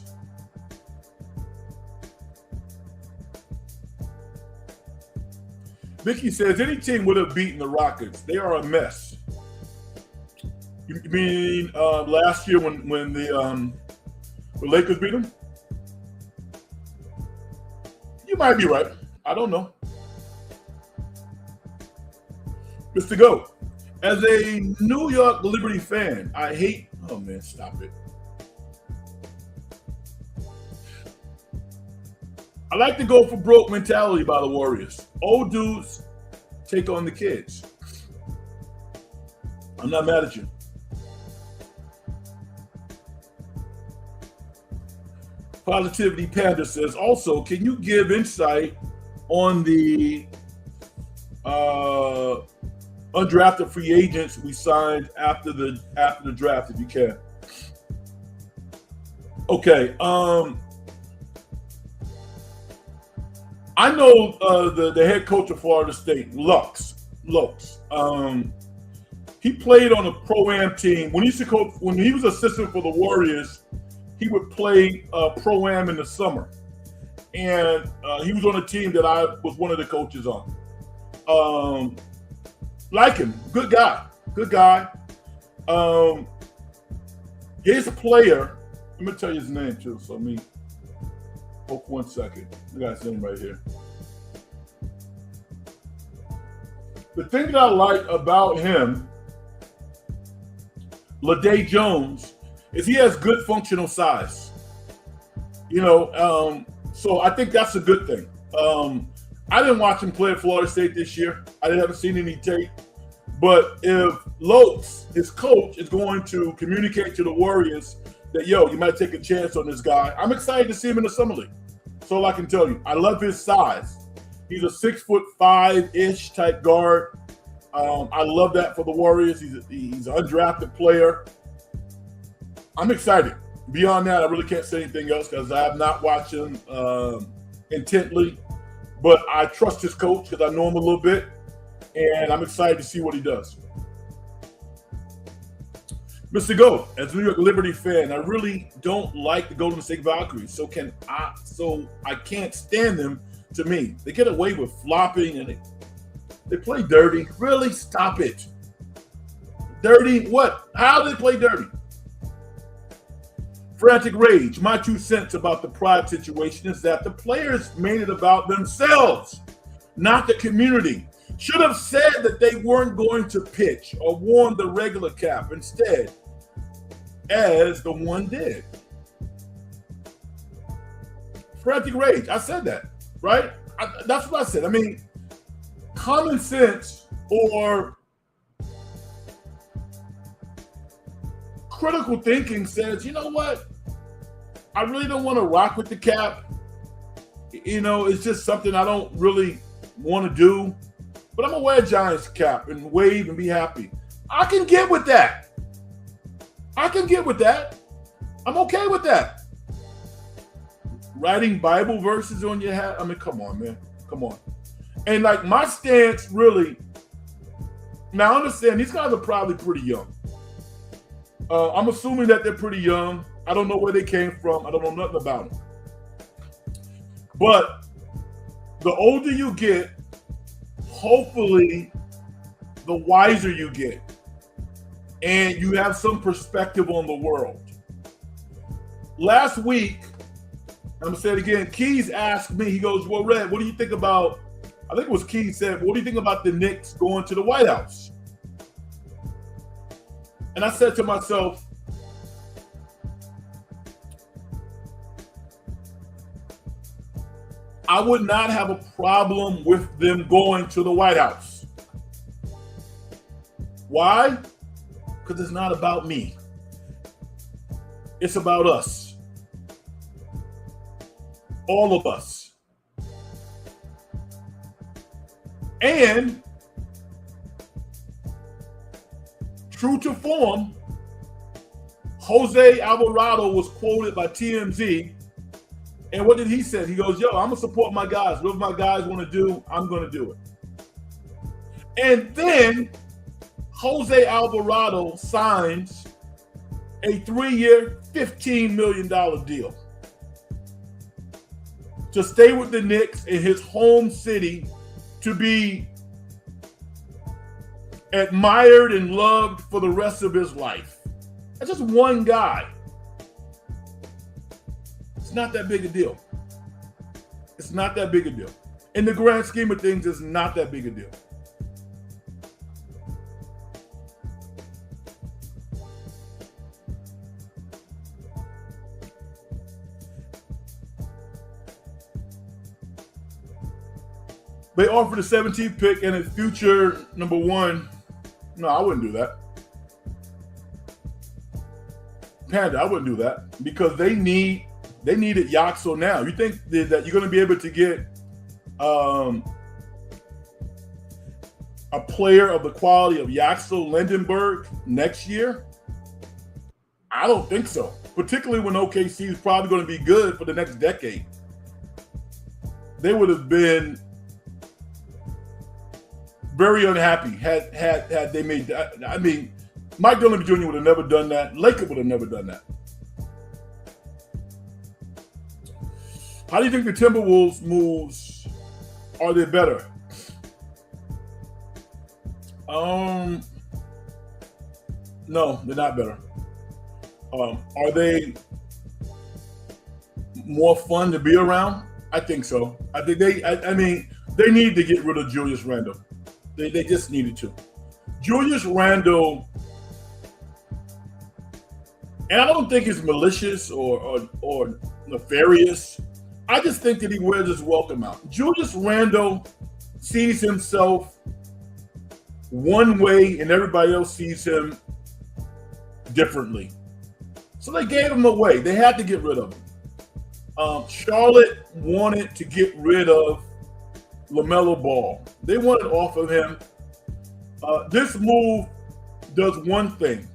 Vicky says any team would have beaten the Rockets. They are a mess. You mean last year when the Lakers beat them? You might be right. I don't know. Mr. Go, as a New York Liberty fan, I hate. Oh man, stop it. I like the go for broke mentality by the Warriors. Old dudes take on the kids. I'm not mad at you. Positivity Panda says, also, can you give insight on the undrafted free agents we signed after the draft, if you can? Okay. I know the head coach of Florida State, Lux. He played on a pro-am team. When he was assistant for the Warriors, he would play pro-am in the summer. And he was on a team that I was one of the coaches on. Like him, good guy. His player, let me tell you his name too, so me. Oh, 1 second. I got his name right here. The thing that I like about him, LaDae Jones, is he has good functional size. So I think that's a good thing. I didn't watch him play at Florida State this year. I haven't seen any tape. But if Lopes, his coach, is going to communicate to the Warriors that, you might take a chance on this guy, I'm excited to see him in the Summer League. That's all I can tell you. I love his size. He's a 6'5" type guard. I love that for the Warriors. He's an undrafted player. I'm excited. Beyond that, I really can't say anything else because I have not watched him intently. But I trust his coach because I know him a little bit. And I'm excited to see what he does. Mr. Go, as a New York Liberty fan, I really don't like the Golden State Valkaries. So I can't stand them. To me, they get away with flopping and they play dirty. Really, stop it. Dirty? What? How do they play dirty? Frantic Rage. My 2 cents about the pride situation is that the players made it about themselves, not the community. Should have said that they weren't going to pitch or worn the regular cap instead, as the one did. Frantic Rage. I said that, right? That's what I said. I mean, common sense or critical thinking says, you know what? I really don't want to rock with the cap. It's just something I don't really want to do. But I'm gonna wear a Giants cap and wave and be happy. I can get with that. I'm okay with that. Writing Bible verses on your hat. I mean, come on, man. Come on. And like my stance really, now I understand these guys are probably pretty young. I'm assuming that they're pretty young. I don't know where they came from. I don't know nothing about them. But the older you get, hopefully the wiser you get. And you have some perspective on the world. Last week, I'm going to say it again, Keys asked me, he goes, well, Red, what do you think about, I think it was Keys said, what do you think about the Knicks going to the White House? And I said to myself, I would not have a problem with them going to the White House. Why? Because it's not about me. It's about us. All of us. And true to form, Jose Alvarado was quoted by TMZ. And what did he say? He goes, yo, I'm going to support my guys. Whatever my guys want to do, I'm going to do it. And then Jose Alvarado signs a 3-year, $15 million deal to stay with the Knicks in his home city, to be admired and loved for the rest of his life. That's just one guy. It's not that big a deal. It's not that big a deal. In the grand scheme of things, it's not that big a deal. They offered a 17th pick and a future number 1. No, I wouldn't do that. Panda, I wouldn't do that because they needed Yaxo now. You think that you're going to be able to get a player of the quality of Yaxo Lindenberg next year? I don't think so. Particularly when OKC is probably going to be good for the next decade. They would have been very unhappy had they made that. I mean, Mike Dunleavy Jr. would have never done that. Laker would have never done that. How do you think the Timberwolves moves, are they better? No, they're not better. Are they more fun to be around? I think so. I think they need to get rid of Julius Randle. They just needed to. Julius Randle, and I don't think he's malicious or nefarious. I just think that he wears his welcome out. Julius Randle sees himself one way and everybody else sees him differently. So they gave him away. They had to get rid of him. Charlotte wanted to get rid of LaMelo Ball. They wanted off of him. This move does one thing.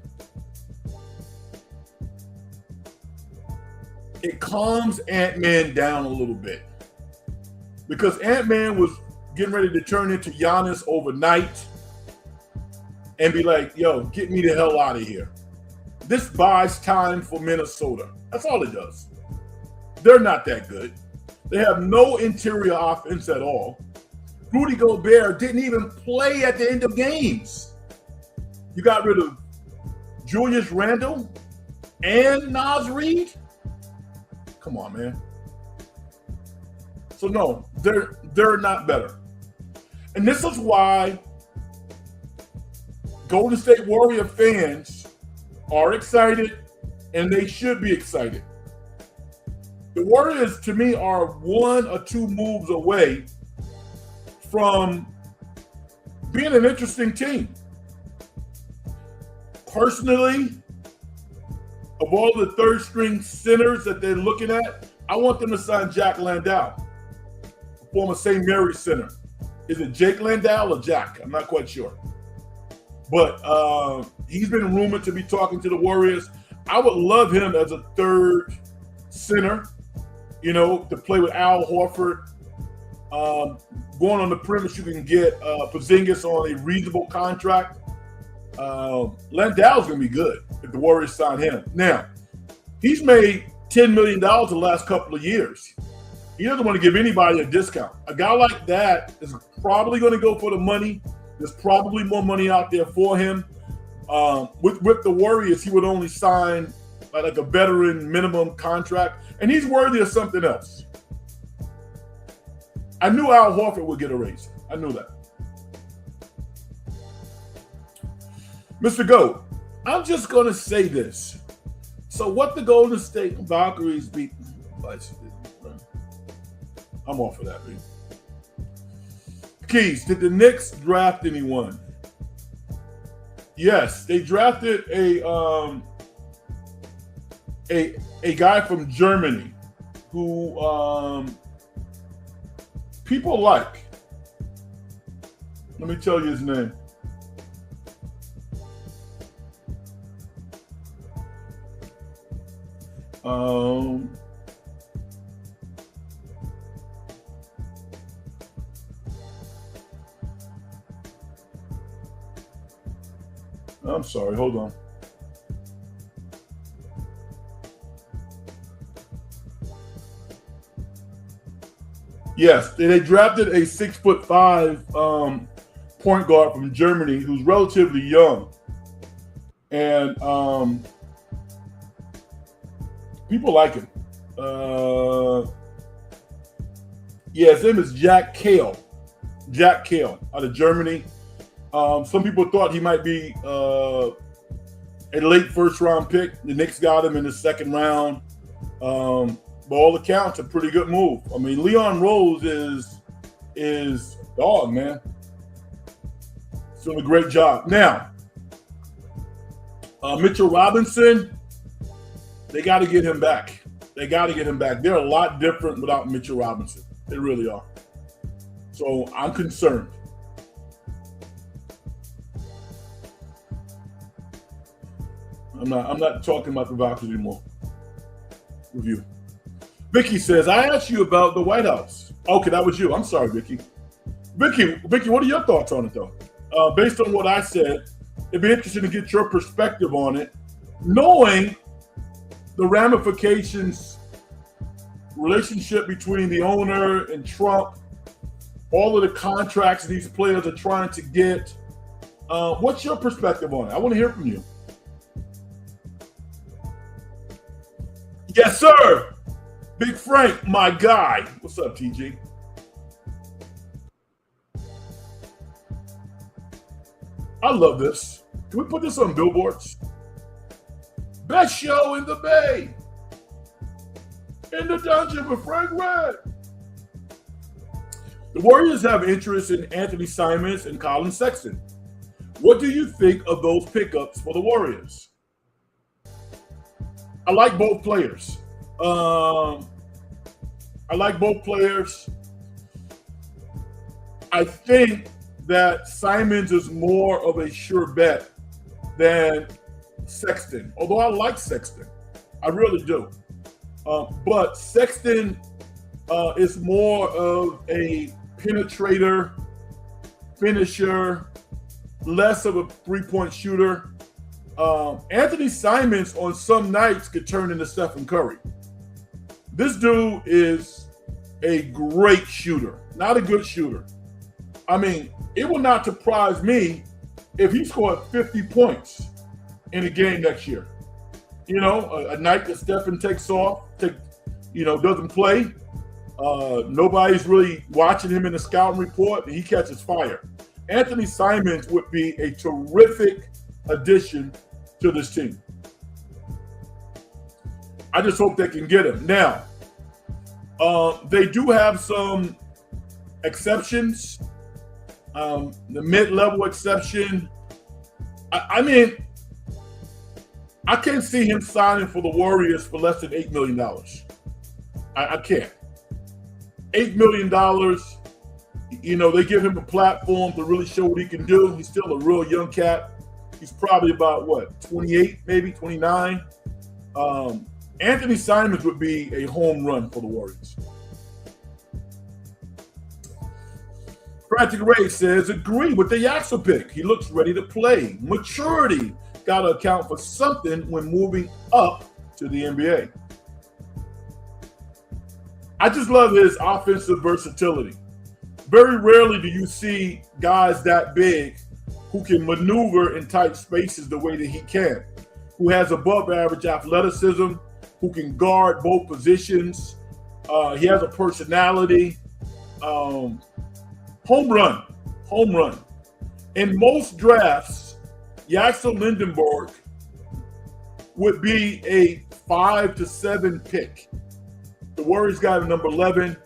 It calms Ant-Man down a little bit. Because Ant-Man was getting ready to turn into Giannis overnight and be like, yo, get me the hell out of here. This buys time for Minnesota. That's all it does. They're not that good. They have no interior offense at all. Rudy Gobert didn't even play at the end of games. You got rid of Julius Randle and Naz Reid? Come on, man. So no, they're not better. And this is why Golden State Warrior fans are excited, and they should be excited. The Warriors, to me, are 1 or 2 moves away from being an interesting team. Personally, of all the third-string centers that they're looking at, I want them to sign Jack Landau. former St. Mary's center. Is it Jake Landau or Jack? I'm not quite sure. But he's been rumored to be talking to the Warriors. I would love him as a third center, to play with Al Horford. Going on the perimeter, you can get Porzingis on a reasonable contract. Landau's going to be good if the Warriors sign him. Now, he's made $10 million the last couple of years. He doesn't want to give anybody a discount. A guy like that is probably going to go for the money. There's probably more money out there for him. With the Warriors, he would only sign like a veteran minimum contract, and he's worthy of something else. I knew Al Horford would get a raise. I knew that. Mr. Goat, I'm just going to say this. So what the Golden State Valkaries beat, I'm off of that, baby. Keys, did the Knicks draft anyone? Yes, they drafted a guy from Germany who people like. Let me tell you his name. I'm sorry, hold on. Yes, they drafted a 6'5" point guard from Germany who's relatively young. And people like him. His name is Jack Kale. Jack Kale out of Germany. Some people thought he might be a late first-round pick. The Knicks got him in the second round. By all accounts, a pretty good move. I mean, Leon Rose is dog, man. He's doing a great job. Now, Mitchell Robinson, they got to get him back. They got to get him back. They're a lot different without Mitchell Robinson. They really are. So I'm concerned. I'm not talking about the Valkyries anymore. Review. Vicky says, I asked you about the White House. Okay, that was you. I'm sorry, Vicky. Vicky, what are your thoughts on it, though? Based on what I said, it'd be interesting to get your perspective on it, knowing the ramifications, relationship between the owner and Trump, all of the contracts these players are trying to get. What's your perspective on it? I want to hear from you. Yes, sir. Big Frank, my guy. What's up, TG? I love this. Can we put this on billboards? Best show in the Bay. In the dungeon with Frank Red. The Warriors have interest in Anthony Simons and Colin Sexton. What do you think of those pickups for the Warriors? I like both players. I think that Simons is more of a sure bet than Sexton, although I like Sexton. I really do. But Sexton is more of a penetrator, finisher, less of a three-point shooter. Anthony Simons on some nights could turn into Stephen Curry. This dude is a great shooter, not a good shooter. I mean, it will not surprise me if he scored 50 points in a game next year. You know, a night that Stephen takes off, doesn't play. Nobody's really watching him in the scouting report, and he catches fire. Anthony Simons would be a terrific addition to this team. I just hope they can get him. Now, they do have some exceptions. The mid-level exception. I mean, I can't see him signing for the Warriors for less than $8 million. I can't. $8 million. They give him a platform to really show what he can do. He's still a real young cat. He's probably about 28, maybe 29. Anthony Simons would be a home run for the Warriors. Frantic Ray says, agree with the Yaxel pick. He looks ready to play. Maturity got to account for something when moving up to the NBA. I just love his offensive versatility. Very rarely do you see guys that big who can maneuver in tight spaces the way that he can, who has above average athleticism, who can guard both positions. He has a personality. Home run. In most drafts, Yaxel Lindenberg would be a 5 to 7 pick. The Warriors got him number 11.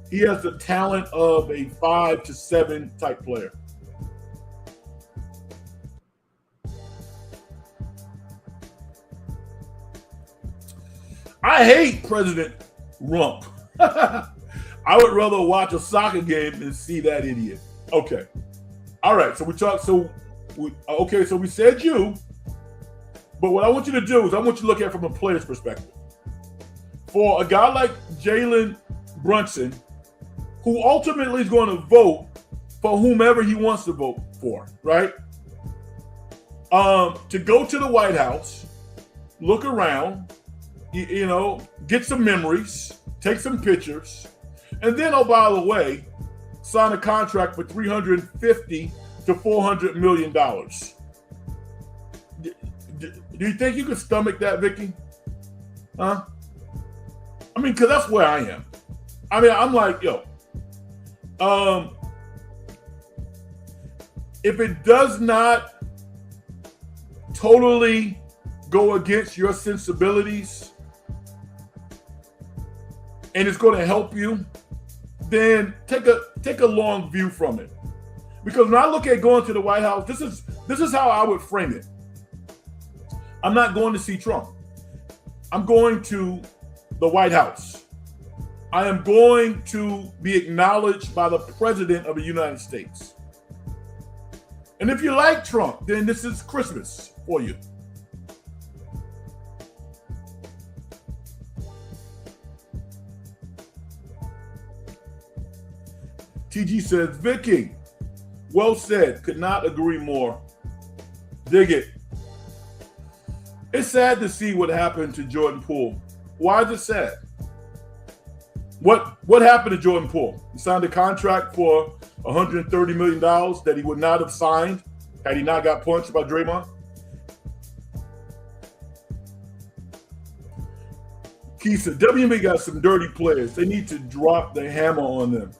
He has the talent of a 5 to 7 type player. I hate President Rump. I would rather watch a soccer game than see that idiot. Okay. All right. So we said you, but what I want you to do is I want you to look at it from a player's perspective. For a guy like Jalen Brunson, who ultimately is going to vote for whomever he wants to vote for, right? To go to the White House, look around, get some memories, take some pictures, and then, oh, by the way, sign a contract for $350 to $400 million. Do you think you could stomach that, Vicky? Huh? I mean, because that's where I am. I mean, I'm like, if it does not totally go against your sensibilities and it's going to help you, then take a long view from it. Because when I look at going to the White House, this is how I would frame it. I'm not going to see Trump. I'm going to the White House. I am going to be acknowledged by the President of the United States. And if you like Trump, then this is Christmas for you. TG says, Vicky, well said. Could not agree more. Dig it. It's sad to see what happened to Jordan Poole. Why is it sad? What happened to Jordan Poole? He signed a contract for $130 million that he would not have signed had he not got punched by Draymond. Keith said, WNBA got some dirty players. They need to drop the hammer on them.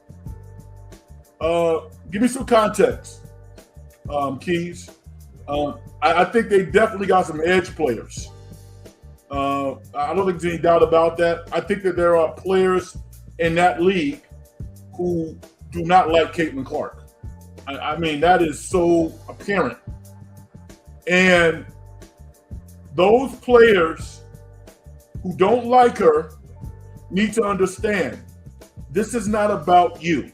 Give me some context, Keys. I think they definitely got some edge players. I don't think there's any doubt about that. I think that there are players in that league who do not like Caitlin Clark. I mean, that is so apparent. And those players who don't like her need to understand this is not about you.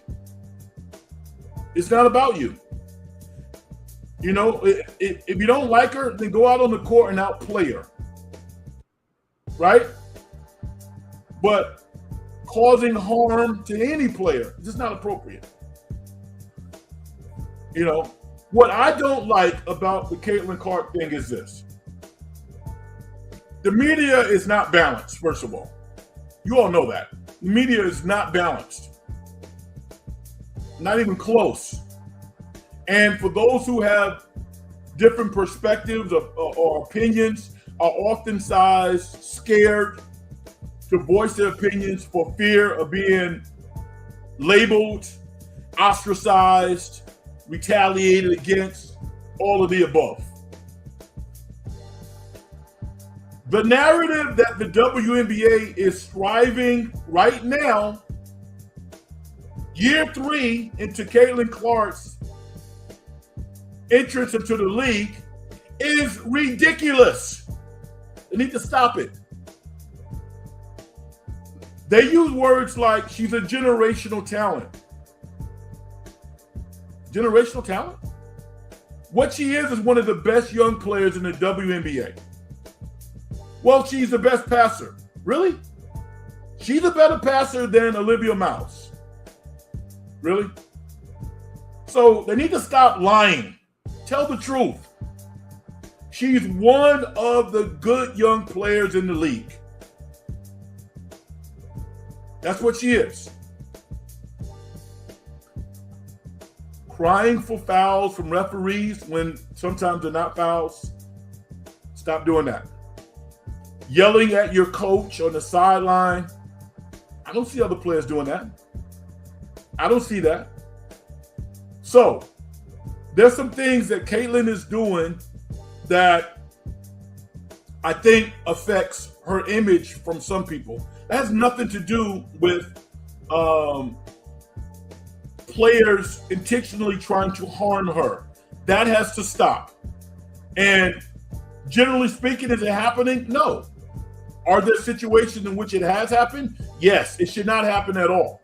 It's not about you. If you don't like her, then go out on the court and outplay her. Right? But causing harm to any player is just not appropriate. What I don't like about the Caitlin Clark thing is this. The media is not balanced, first of all. You all know that. The media is not balanced. Not even close. And for those who have different perspectives or opinions, are often scared to voice their opinions for fear of being labeled, ostracized, retaliated against, all of the above. The narrative that the WNBA is striving right now, year 3 into Caitlin Clark's entrance into the league, is ridiculous. They need to stop it. They use words like she's a generational talent. Generational talent? What she is one of the best young players in the WNBA. Well, she's the best passer. Really? She's a better passer than Olivia Mouse. Really? So they need to stop lying. Tell the truth. She's one of the good young players in the league. That's what she is. Crying for fouls from referees when sometimes they're not fouls. Stop doing that. Yelling at your coach on the sideline. I don't see other players doing that. I don't see that. So there's some things that Caitlin is doing that I think affects her image from some people. That has nothing to do with players intentionally trying to harm her. That has to stop. And generally speaking, is it happening? No. Are there situations in which it has happened? Yes, it should not happen at all.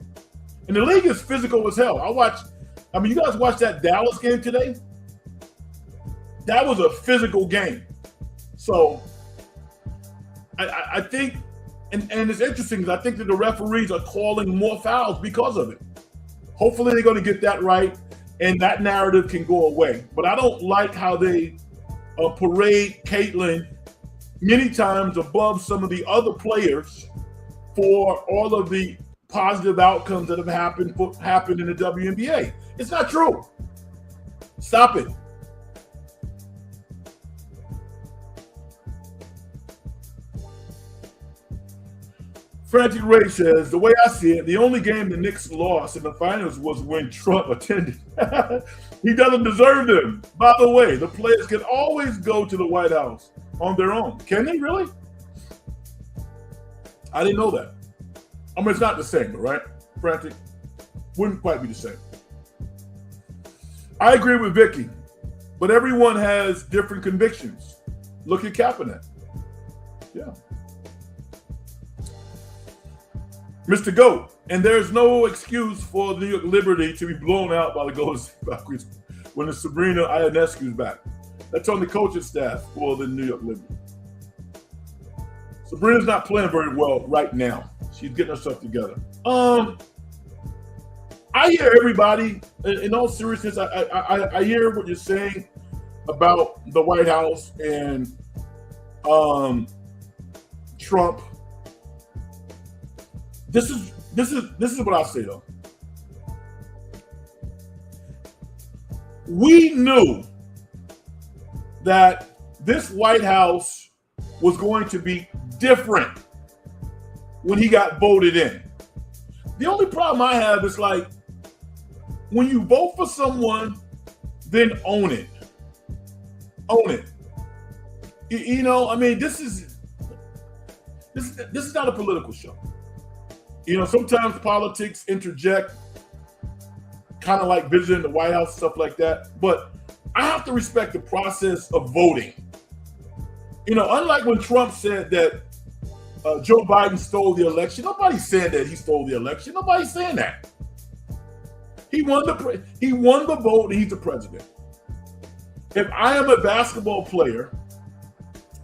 And the league is physical as hell. You guys watched that Dallas game today? That was a physical game. So I think, and it's interesting because I think that the referees are calling more fouls because of it. Hopefully they're going to get that right and that narrative can go away. But I don't like how they parade Caitlin many times above some of the other players for all of the positive outcomes that have happened in the WNBA. It's not true. Stop it. Frantic Ray says, the way I see it, the only game the Knicks lost in the finals was when Trump attended. He doesn't deserve them. By the way, the players can always go to the White House on their own. Can they really? I didn't know that. I mean, it's not the same, right? Frantic? Wouldn't quite be the same. I agree with Vicky, but everyone has different convictions. Look at Kaepernick. Yeah. Mr. GOAT, and there's no excuse for the New York Liberty to be blown out by the Golden State Valkaries when the Sabrina Ionescu's back. That's on the coaching staff for the New York Liberty. Sabrina's not playing very well right now. She's getting herself together. I hear everybody. In all seriousness, I hear what you're saying about the White House and Trump. This is what I'll say though. We knew that this White House was going to be different when he got voted in. The only problem I have is like when you vote for someone, then own it. Own it. You know, I mean, this is not a political show. You know, sometimes politics interject, kind of like visiting the White House, stuff like that. But I have to respect the process of voting. You know, unlike when Trump said that Joe Biden stole the election, nobody's saying that he stole the election. Nobody's saying that. He won the vote and he's the president. If I am a basketball player,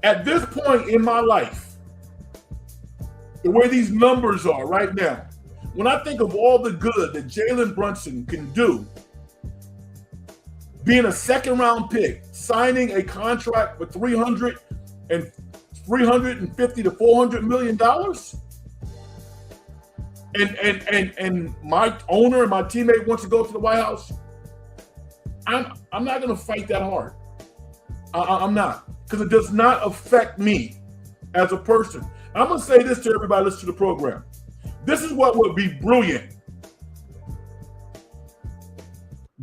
at this point in my life, the way these numbers are right now, when I think of all the good that Jalen Brunson can do, being a second-round pick, signing a contract for $350 to $400 million, and my owner and my teammate wants to go to the White House, I'm not going to fight that hard. I'm not, because it does not affect me as a person. I'm going to say this to everybody listening to the program. This is what would be brilliant.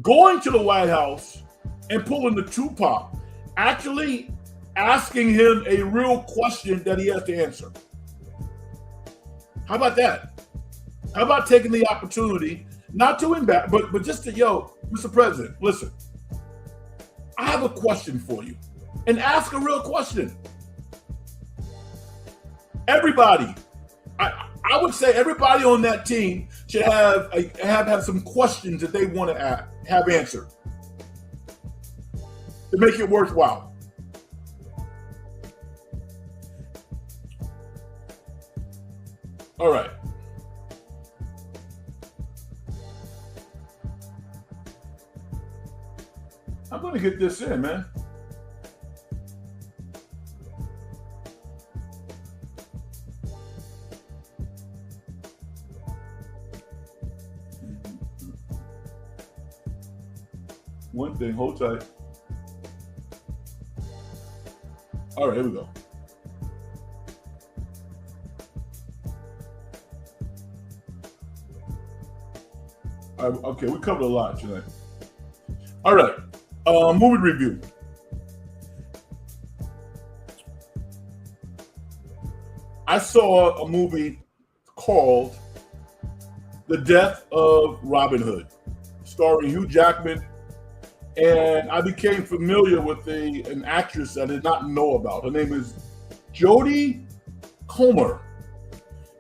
Going to the White House and pulling the Tupac, actually asking him a real question that he has to answer. How about that? How about taking the opportunity, not to embarrass, but just to, Mr. President, listen, I have a question for you. And ask a real question. Everybody, I would say everybody on that team should have some questions that they want to have answered to make it worthwhile. All right. I'm going to get this in, man. One thing, hold tight. All right, here we go. Okay, we covered a lot tonight. All right, movie review. I saw a movie called The Death of Robinhood, starring Hugh Jackman, and I became familiar with an actress I did not know about. Her name is Jodie Comer,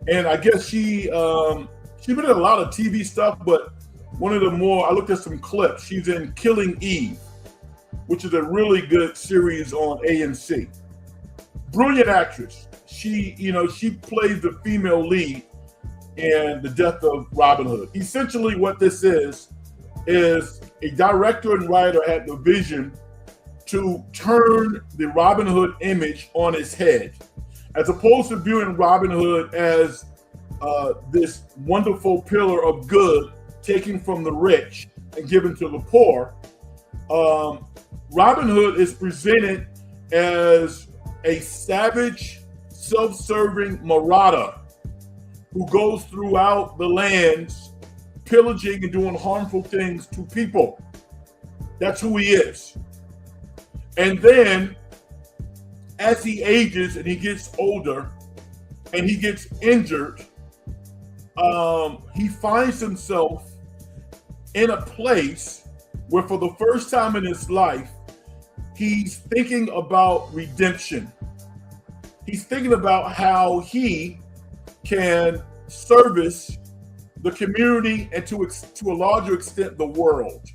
and I guess she's been in a lot of TV stuff, but one of the more, I looked at some clips. She's in Killing Eve, which is a really good series on AMC. Brilliant actress. She plays the female lead in The Death of Robinhood. Essentially what this is a director and writer had the vision to turn the Robin Hood image on its head. As opposed to viewing Robin Hood as this wonderful pillar of good, taking from the rich and given to the poor, Robin Hood is presented as a savage, self-serving marauder who goes throughout the lands pillaging and doing harmful things to people. That's who he is. And then as he ages and he gets older and he gets injured, he finds himself in a place where for the first time in his life, he's thinking about redemption. He's thinking about how he can service the community and to a larger extent the world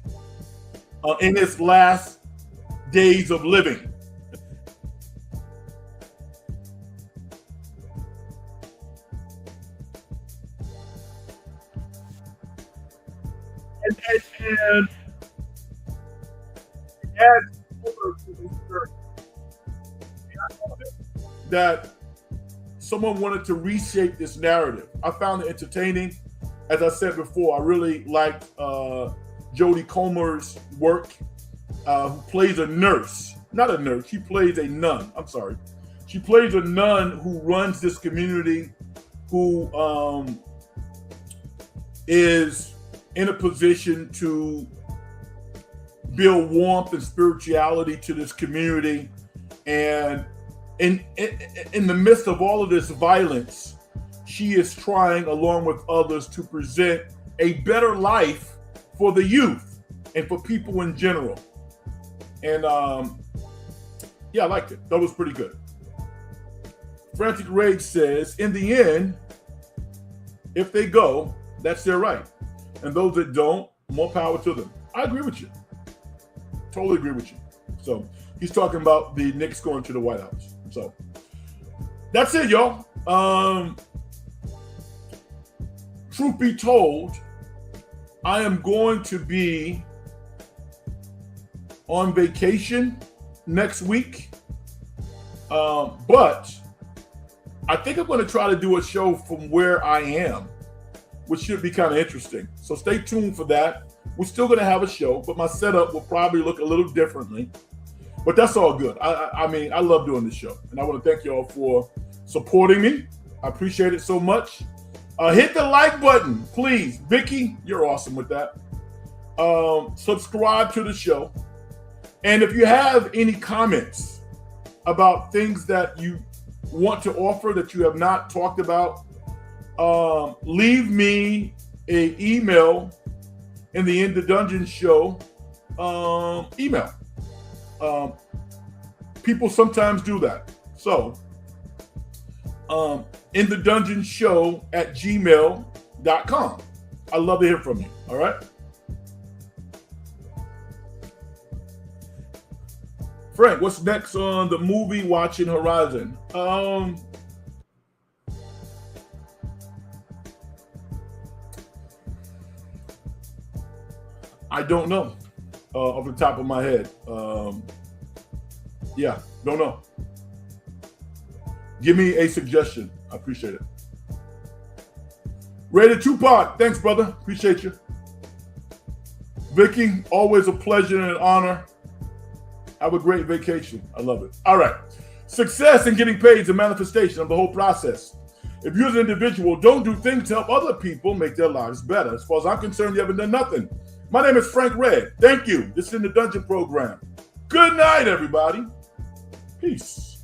in his last days of living. And adds color to this journey. That someone wanted to reshape this narrative. I found it entertaining. As I said before, I really liked Jodie Comer's work, who plays a nurse. Not a nurse, she plays a nun. I'm sorry. She plays a nun who runs this community, who is in a position to build warmth and spirituality to this community. And in the midst of all of this violence, she is trying, along with others, to present a better life for the youth and for people in general. And yeah, I liked it. That was pretty good. Frantic Rage says, in the end, if they go, that's their right. And those that don't, more power to them. I agree with you. Totally agree with you. So he's talking about the Knicks going to the White House. So that's it, y'all. Truth be told, I am going to be on vacation next week. But I think I'm going to try to do a show from where I am, which should be kind of interesting. So stay tuned for that. We're still going to have a show, but my setup will probably look a little differently. But that's all good. I mean, I love doing this show. And I want to thank you all for supporting me. I appreciate it so much. Hit the like button, please. Vicky, you're awesome with that. Subscribe to the show. And if you have any comments about things that you want to offer that you have not talked about, leave me an email in the In the Dungeon show email. People sometimes do that. So In the dungeon show at gmail.com. I'd love to hear from you. All right. Frank, what's next on the movie watching horizon? I don't know off the top of my head. Yeah, don't know. Give me a suggestion. I appreciate it. Rated Tupac, thanks, brother. Appreciate you. Vicky, always a pleasure and an honor. Have a great vacation. I love it. All right. Success in getting paid is a manifestation of the whole process. If you as an individual don't do things to help other people make their lives better, as far as I'm concerned, you haven't done nothing. My name is Frank Red. Thank you. This is in the Dungeon Program. Good night, everybody. Peace.